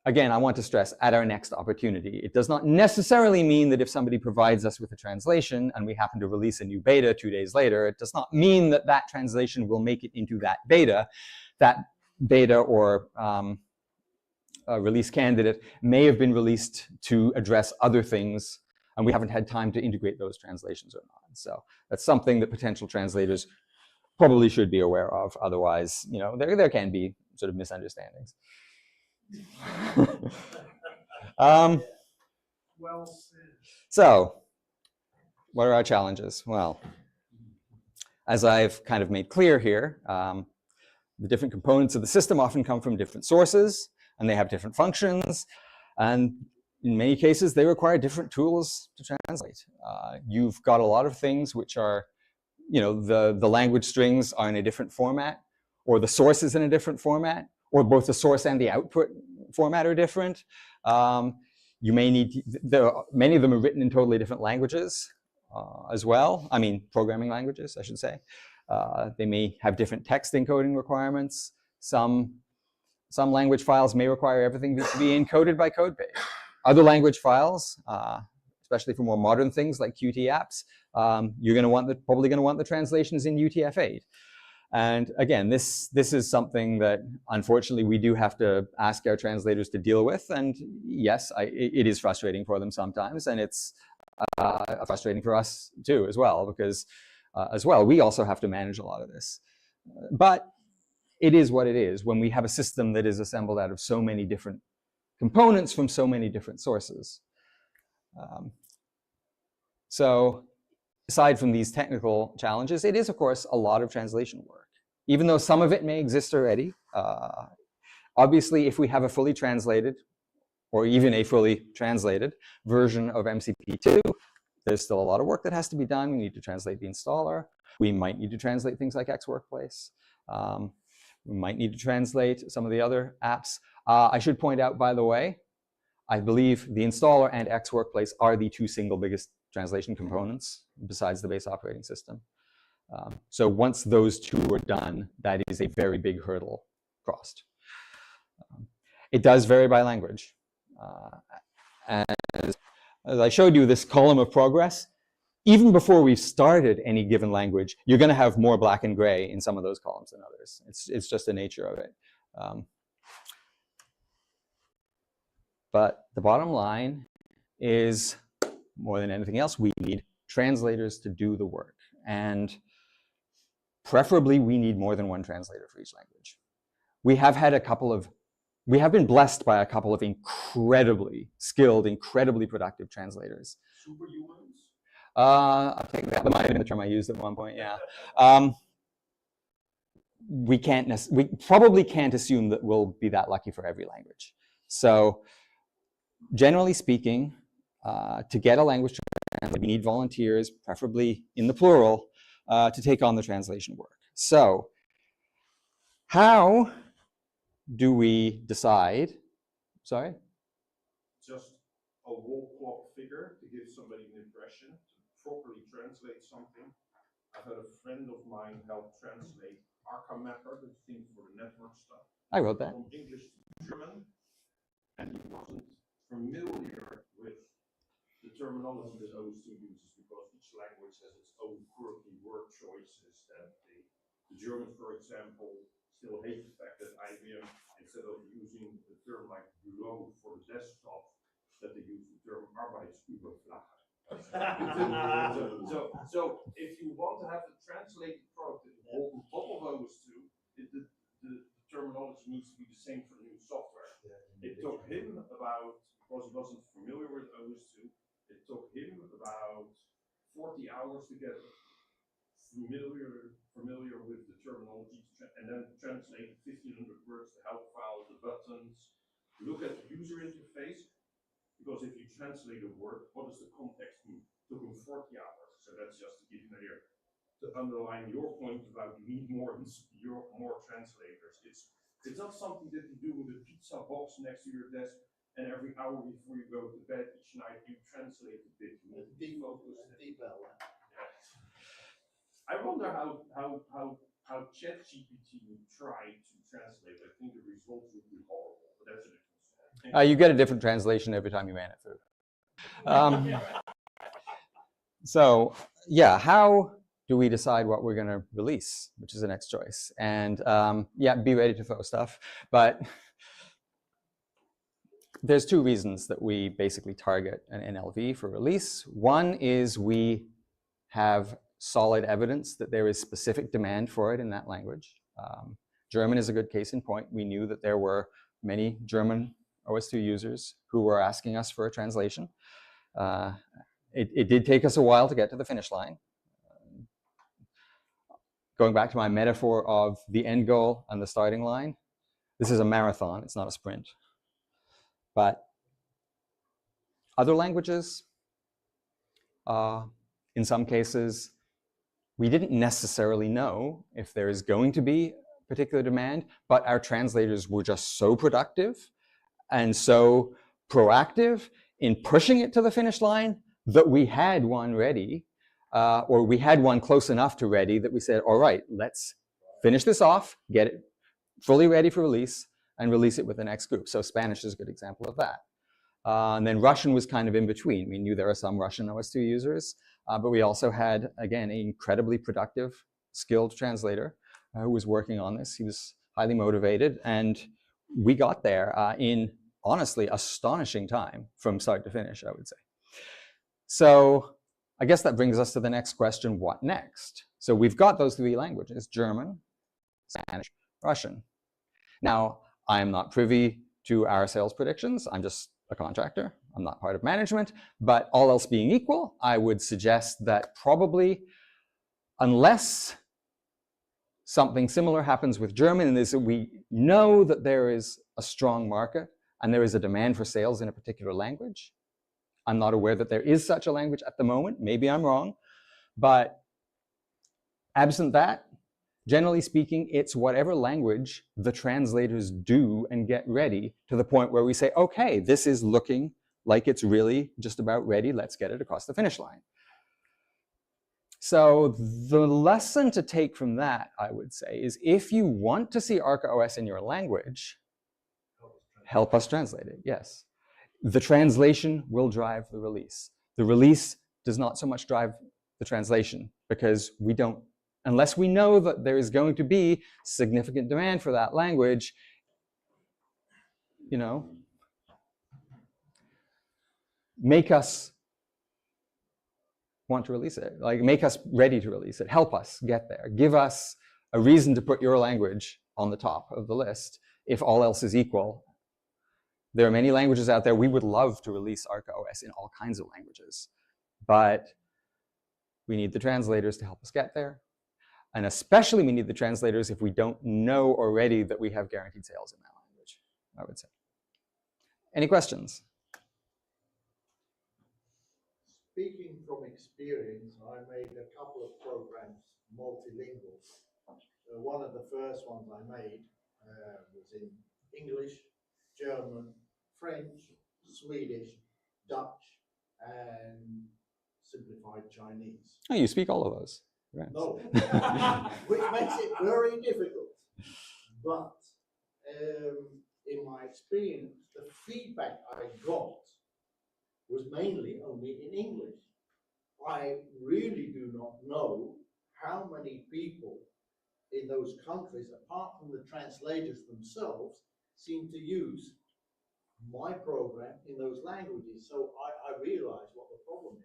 again, I want to stress, at our next opportunity. It does not necessarily mean that if somebody provides us with a translation and we happen to release a new beta 2 days later, it does not mean that that translation will make it into that beta. That beta or release candidate may have been released to address other things, and we haven't had time to integrate those translations or not. So that's something that potential translators probably should be aware of. Otherwise, there can be sort of misunderstandings. Well said. So, what are our challenges? Well, as I've kind of made clear here, the different components of the system often come from different sources, and they have different functions, and in many cases, they require different tools to translate. You've got a lot of things which are, the language strings are in a different format, or the source is in a different format, or both the source and the output format are different. You may need, many of them are written in totally different languages as well. I mean, programming languages, I should say. They may have different text encoding requirements. Some language files may require everything to be encoded by code base. Other language files, especially for more modern things like Qt apps, you're probably going to want the translations in UTF-8. And again, this is something that unfortunately we do have to ask our translators to deal with. And yes, it is frustrating for them sometimes, and it's frustrating for us too as well, because we also have to manage a lot of this. But it is what it is when we have a system that is assembled out of so many different components from so many different sources. So aside from these technical challenges, it is, of course, a lot of translation work. Even though some of it may exist already, obviously, if we have a fully translated or even a fully translated version of MCP2, there's still a lot of work that has to be done. We need to translate the installer. We might need to translate things like X Workplace. We might need to translate some of the other apps. I should point out, by the way, I believe the installer and X Workplace are the two single biggest translation components besides the base operating system. So once those two are done, that is a very big hurdle crossed. It does vary by language. And as I showed you this column of progress, even before we've started any given language, you're going to have more black and gray in some of those columns than others. It's just the nature of it. But the bottom line is, more than anything else, we need translators to do the work. And preferably, we need more than one translator for each language. We have been blessed by a couple of incredibly skilled, incredibly productive translators. Superhumans? I think that might have been the term I used at one point, yeah. We probably can't assume that we'll be that lucky for every language. So generally speaking, to get a language translated, we need volunteers, preferably in the plural, to take on the translation work. So how do we decide? Sorry? Just a wall clock figure to give somebody an impression, to properly translate something. I've had a friend of mine help translate Arcamapper, the thing for the network stuff. I wrote that. From English to German, and he wasn't familiar with the terminology that OS2 uses, because each language has its own quirky word choices that the Germans, for example, still hate the fact that IBM, instead of using the term like Büro for the desktop, that they use the term Arbeitsüberfläche. So if you want to have a translated product that holds on top of OS2, the terminology needs to be the same for the new software. It took him about, because he wasn't familiar with OS2, it took him about 40 hours to get familiar with the terminology, and then translate 1,500 words, the help file, the buttons, look at the user interface, because if you translate a word, what does the context mean? It took him 40 hours, so that's just to give you an idea. To underline your point about you need more translators. It's not something that you do with a pizza box next to your desk, and every hour before you go to bed each night you translate a bit. You need to be focused. I wonder how ChatGPT would try to translate. I think the results would be horrible, but that's a different story. You get a different translation every time you ran it through. So yeah, how do we decide what we're going to release, which is the next choice? And yeah, be ready to throw stuff, but there's two reasons that we basically target an NLV for release. One is we have solid evidence that there is specific demand for it in that language. German is a good case in point. We knew that there were many German OS2 users who were asking us for a translation. It did take us a while to get to the finish line. Going back to my metaphor of the end goal and the starting line, this is a marathon, it's not a sprint. But other languages, in some cases, we didn't necessarily know if there is going to be particular demand, but our translators were just so productive and so proactive in pushing it to the finish line that we had one ready, or we had one close enough to ready that we said, all right, let's finish this off, get it fully ready for release, and release it with the next group. So Spanish is a good example of that. And then Russian was kind of in between. We knew there are some Russian OS2 users, but we also had, again, an incredibly productive, skilled translator who was working on this. He was highly motivated, and we got there in, honestly, astonishing time from start to finish, I would say. So I guess that brings us to the next question, what next? So we've got those three languages, German, Spanish, Russian. Now, I am not privy to our sales predictions. I'm just a contractor. I'm not part of management, but all else being equal, I would suggest that probably, unless something similar happens with German, and is that we know that there is a strong market and there is a demand for sales in a particular language. I'm not aware that there is such a language at the moment. Maybe I'm wrong, but absent that, generally speaking, it's whatever language the translators do and get ready to the point where we say, okay, this is looking like it's really just about ready. Let's get it across the finish line. So the lesson to take from that, I would say, is if you want to see Arca OS in your language, help us translate it, yes. The translation will drive the release. The release does not so much drive the translation because we don't, unless we know that there is going to be significant demand for that language, you know, make us want to release it, like make us ready to release it, help us get there, give us a reason to put your language on the top of the list if all else is equal. There are many languages out there. We would love to release Arca OS in all kinds of languages, but we need the translators to help us get there. And especially we need the translators if we don't know already that we have guaranteed sales in that language, I would say. Any questions? Speaking from experience, I made a couple of programs multilingual. One of the first ones I made was in English, German, French, Swedish, Dutch, and simplified Chinese. Oh, you speak all of those. Right. No, which makes it very difficult. But in my experience, the feedback I got was mainly only in English. I really do not know how many people in those countries, apart from the translators themselves, seem to use my program in those languages. So I realize what the problem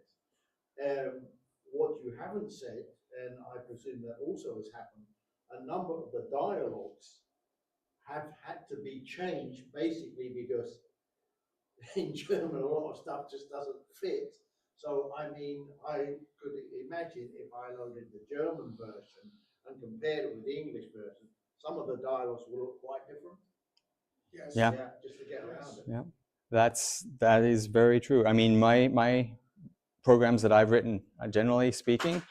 is. What you haven't said, and I presume that also has happened, a number of the dialogues have had to be changed basically because in German a lot of stuff just doesn't fit. So I mean, I could imagine if I loaded the German version and compared it with the English version, some of the dialogues will look quite different. Yes. Yeah. Yeah, just to get around it. Yeah, that is very true. I mean, my programs that I've written, generally speaking,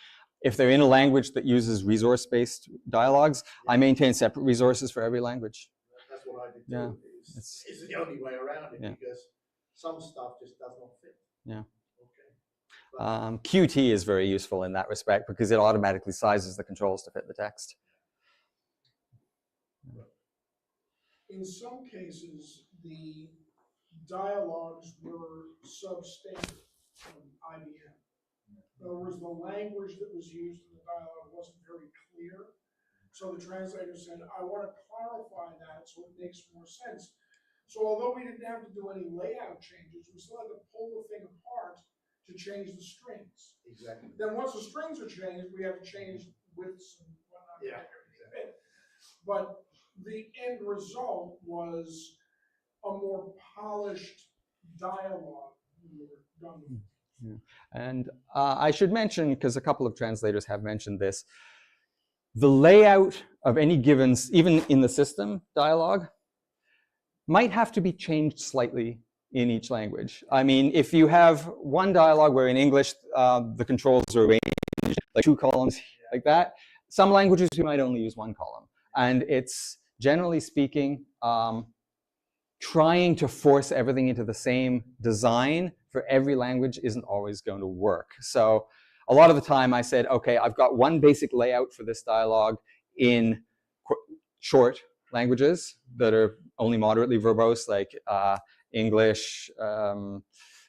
if they're in a language that uses resource-based dialogues, I maintain separate resources for every language. That's what I did too. Yeah, It's the only way around it Yeah. because some stuff just does not fit. Yeah. Okay. Qt is very useful in that respect because it automatically sizes the controls to fit the text. In some cases, the dialogues were substandard from IBM. In other words, the language that was used in the dialogue wasn't very clear. So the translator said, I want to clarify that so it makes more sense. So although we didn't have to do any layout changes, we still had to pull the thing apart to change the strings. Exactly. Then once the strings are changed, we have to change widths and whatnot to Yeah, make everything fit. But the end result was a more polished dialogue when we were done with it. Yeah. And I should mention, because a couple of translators have mentioned this, the layout of any given, even in the system dialogue, might have to be changed slightly in each language. I mean, if you have one dialogue where in English the controls are arranged like 2 columns like that, some languages you might only use 1 column. And it's, generally speaking, trying to force everything into the same design for every language isn't always going to work. So a lot of the time I said, okay, I've got one basic layout for this dialogue in short languages that are only moderately verbose, like English,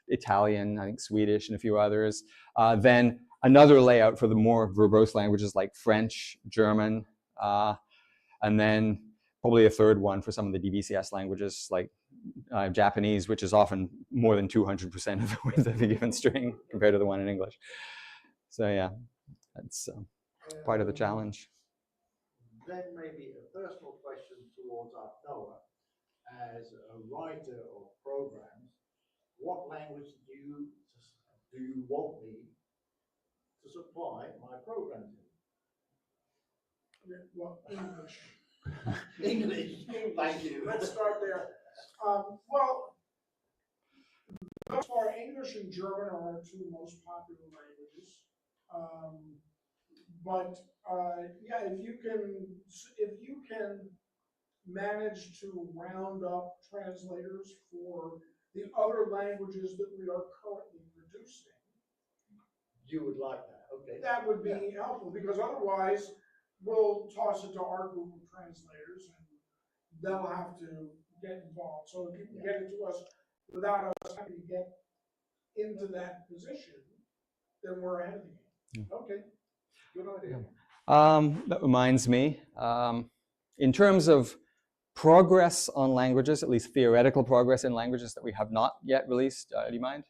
Italian, I think Swedish, and a few others. Then another layout for the more verbose languages like French, German, and then probably a third one for some of the DBCS languages like Japanese, which is often more than 200% of the width of a given string compared to the one in English. So yeah, that's part of the challenge. Then maybe a personal question towards Noah. As a writer of programs, what language do you want me to supply my programs in? Well, English. English. Thank you. Let's start there. Well, thus far, English and German are our 2 most popular languages. Yeah, if you can manage to round up translators for the other languages that we are currently producing, You would like that, okay. that would be helpful, because otherwise we'll toss it to our group of translators and they'll have to get involved. So if you can get it to us without us having to get into that position, then we're ahead of the game. Okay, good idea. That reminds me, in terms of progress on languages, at least theoretical progress in languages that we have not yet released, do you mind?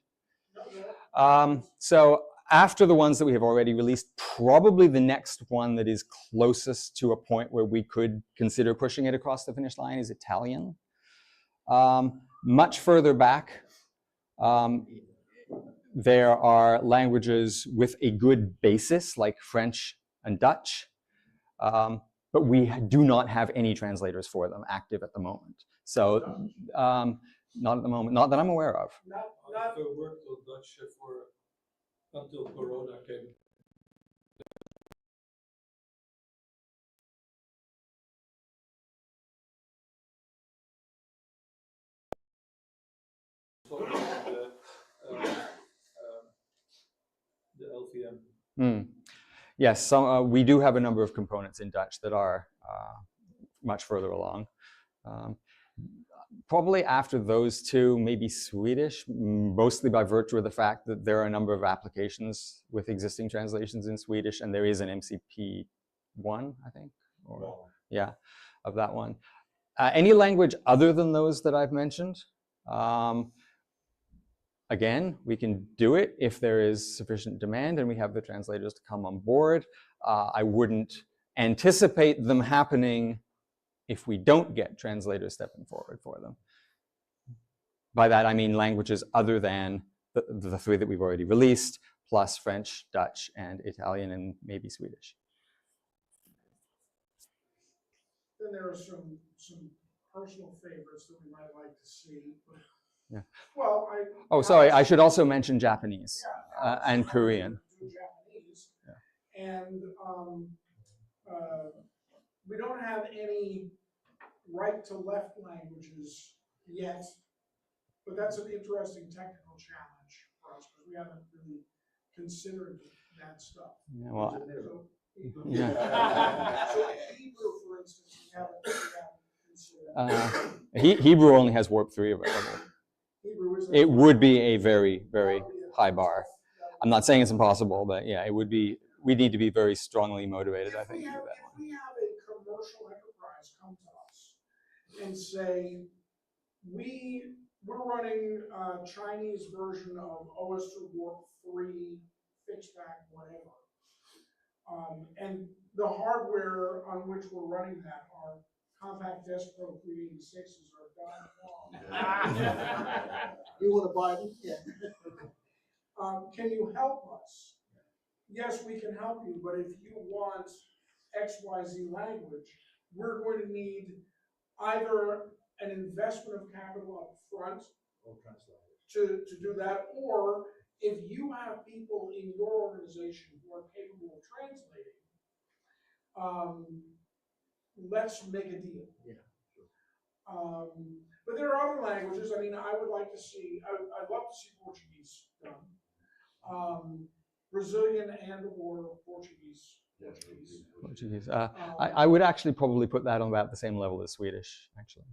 So after the ones that we have already released, probably the next one that is closest to a point where we could consider pushing it across the finish line is Italian. Much further back, there are languages with a good basis like French and Dutch, but we do not have any translators for them active at the moment. So not at the moment, not that I'm aware of. I've worked on Dutch until Corona came. The LVM. Yes, we do have a number of components in Dutch that are much further along. Probably after those 2, maybe Swedish, mostly by virtue of the fact that there are a number of applications with existing translations in Swedish, and there is an MCP1, I think, or yeah, of that one. Any language other than those that I've mentioned, again, we can do it if there is sufficient demand and we have the translators to come on board. I wouldn't anticipate them happening if we don't get translators stepping forward for them. By that, I mean languages other than the 3 that we've already released, plus French, Dutch, and Italian, and maybe Swedish. Then there are some personal favorites that we might like to see. Yeah. Well, oh, sorry, I should also mention Japanese and Korean. Japanese. Yeah. And we don't have any right to left languages yet, but that's an interesting technical challenge for us because we haven't really considered that stuff. Yeah, well, so, yeah. So Hebrew, for instance, we haven't considered. Hebrew only has warp 3 available. Hebrew is It would be a very, very high bar. I'm not saying it's impossible, but yeah, it would be. We need to be very strongly motivated, I think, to do that one. If we have a commercial enterprise come to us and say, we're running a Chinese version of OS2 Warp 3 fixback, whatever. And the hardware on which we're running that, our compact desk Pro 386s are done long. You wanna buy them? Yeah. Can you help us? Yes, we can help you, but if you want XYZ language, we're going to need either an investment of capital up front Or translate it. to do that, or if you have people in your organization who are capable of translating, let's make a deal. Yeah, sure. But there are other languages. I mean, I would like to see, I'd love to see Portuguese done. Brazilian and or Portuguese. Portuguese. I would actually probably put that on about the same level as Swedish, actually.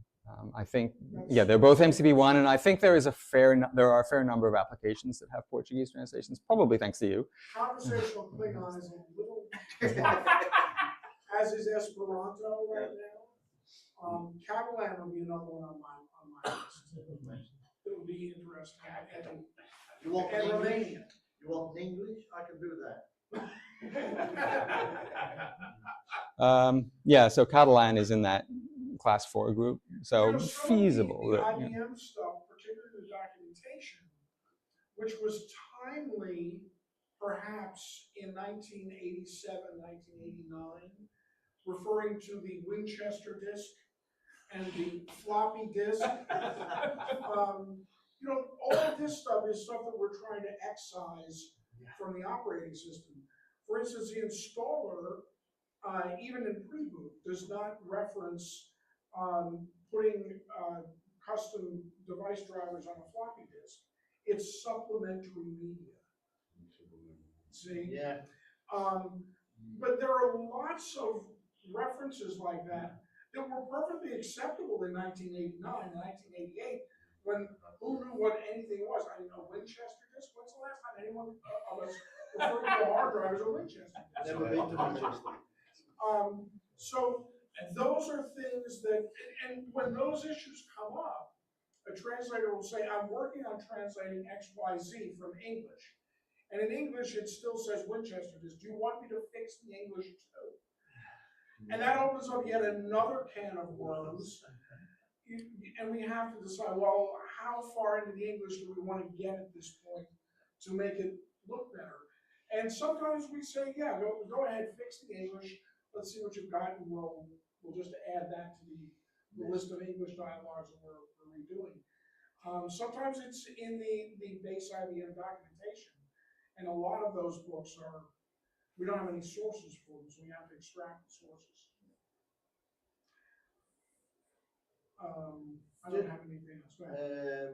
I think, yeah, they're both MCP1, and I think there are a fair number of applications that have Portuguese translations, probably thanks to you. Conversational Klingon is a little tough, as is Esperanto right now. Catalan would be another one on my list. It would be interesting. You want And English? Romanian. You want English? I can do that. Yeah, so Catalan is in that class 4 group, so You know, some of feasible. The that, yeah. IBM stuff, particularly the documentation, which was timely perhaps in 1987, 1989, referring to the Winchester disk and the floppy disk. You know, all of this stuff is stuff that we're trying to excise from the operating system. For instance, the installer, even in pre-boot, does not reference putting custom device drivers on a floppy disk. It's supplementary media. See? Yeah. But there are lots of references like that that were perfectly acceptable in 1989 and 1988, when who knew what anything was? I mean, a Winchester disk? When's the last time anyone of us referred to a hard drive as a Winchester disk? Never been to Manchester. So those are things that, and when those issues come up, a translator will say, I'm working on translating XYZ from English. And in English, it still says Winchester disk. Do you want me to fix the English too? And that opens up yet another can of worms. And we have to decide, well, how far into the English do we want to get at this point to make it look better? And sometimes we say, yeah, go ahead, fix the English. Let's see what you've got, and we'll just add that to the list of English dialogues that we're redoing. Sometimes it's in the base IBM documentation, and a lot of those books we don't have any sources for them, so we have to extract the sources. I don't have anything else. Go ahead.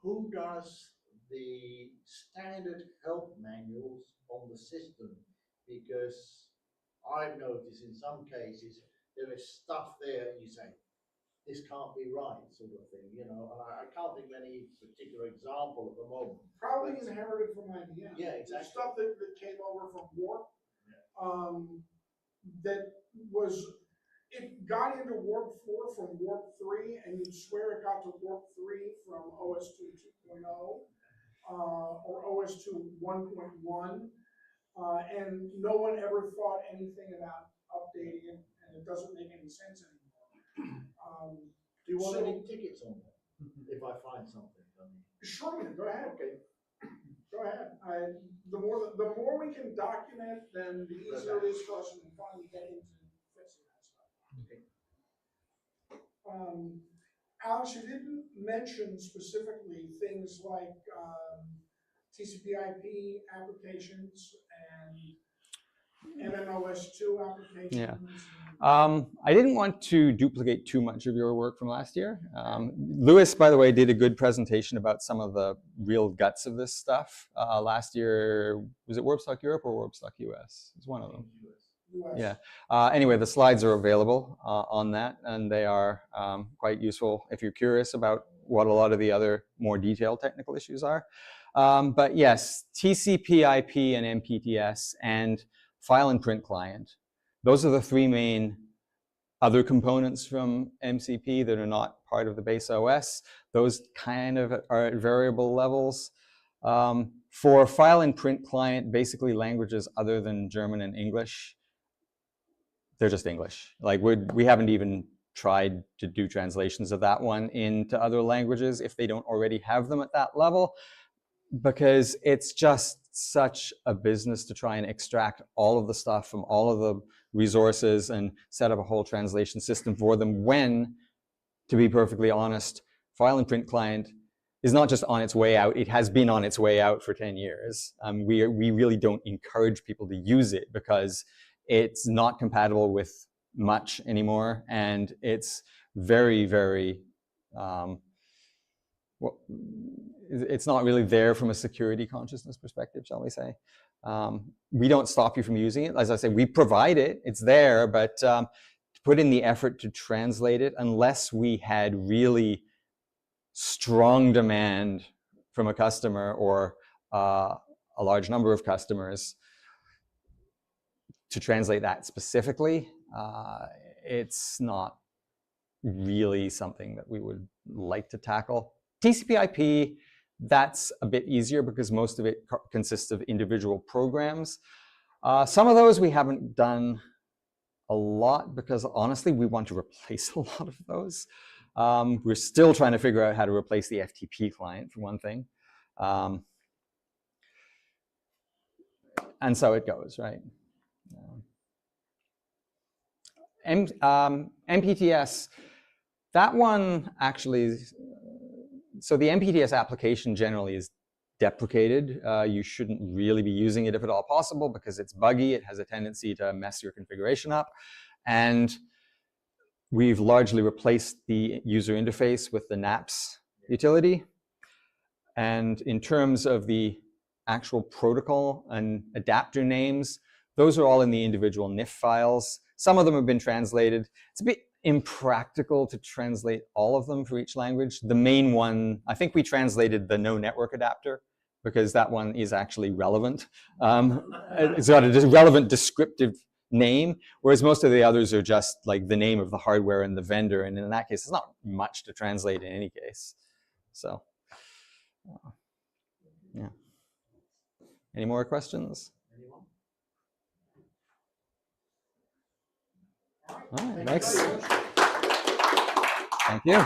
Who does the standard help manuals on the system? Because I've noticed in some cases there is stuff there and you say, this can't be right, sort of thing, you know, and I can't think of any particular example at the moment. Probably inherited from IBM. Yeah, exactly. Stuff that came over from Warp, that was, it got into Warp 4 from Warp 3, and you'd swear it got to Warp 3 from OS2 2.0, or OS2 1.1, and no one ever thought anything about updating it, and it doesn't make any sense anymore. Do you want any tickets on that? If I find something, I mean. Sure, man, go ahead. Okay. Go ahead. The more we can document, then the easier it is for us to finally get into fixing that stuff. Okay. Alex, you didn't mention specifically things like TCP/IP applications and MMOS2 applications. Yeah. I didn't want to duplicate too much of your work from last year. Lewis, by the way, did a good presentation about some of the real guts of this stuff. Last year, was it Warpstock Europe or Warpstock US? It's one of them. US. Yeah. Anyway, the slides are available on that, and they are quite useful if you're curious about what a lot of the other more detailed technical issues are. But yes, TCP/IP and MPTS and file and print client. Those are the three main other components from MCP that are not part of the base OS. Those kind of are at variable levels. For file and print client, basically languages other than German and English, they're just English. Like we haven't even tried to do translations of that one into other languages if they don't already have them at that level, because it's just such a business to try and extract all of the stuff from all of the resources and set up a whole translation system for them when, to be perfectly honest, file and print client is not just on its way out, it has been on its way out for 10 years. We really don't encourage people to use it because it's not compatible with much anymore, and it's very, very, well, it's not really there from a security consciousness perspective, shall we say. We don't stop you from using it. As I say, we provide it, it's there, but to put in the effort to translate it, unless we had really strong demand from a customer or a large number of customers to translate that specifically, it's not really something that we would like to tackle. TCP/IP, that's a bit easier because most of it consists of individual programs. Some of those we haven't done a lot because honestly, we want to replace a lot of those. We're still trying to figure out how to replace the FTP client, for one thing. And so it goes, right? MPTS, that one actually, so the MPTS application generally is deprecated. You shouldn't really be using it if at all possible because it's buggy. It has a tendency to mess your configuration up. And we've largely replaced the user interface with the NAPS utility. And in terms of the actual protocol and adapter names, those are all in the individual NIF files. Some of them have been translated. It's a bit impractical to translate all of them for each language. The main one, I think we translated the no network adapter because that one is actually relevant. It's got a relevant descriptive name, whereas most of the others are just like the name of the hardware and the vendor. And in that case, it's not much to translate in any case. So, yeah. Any more questions? All right, next. Thank you.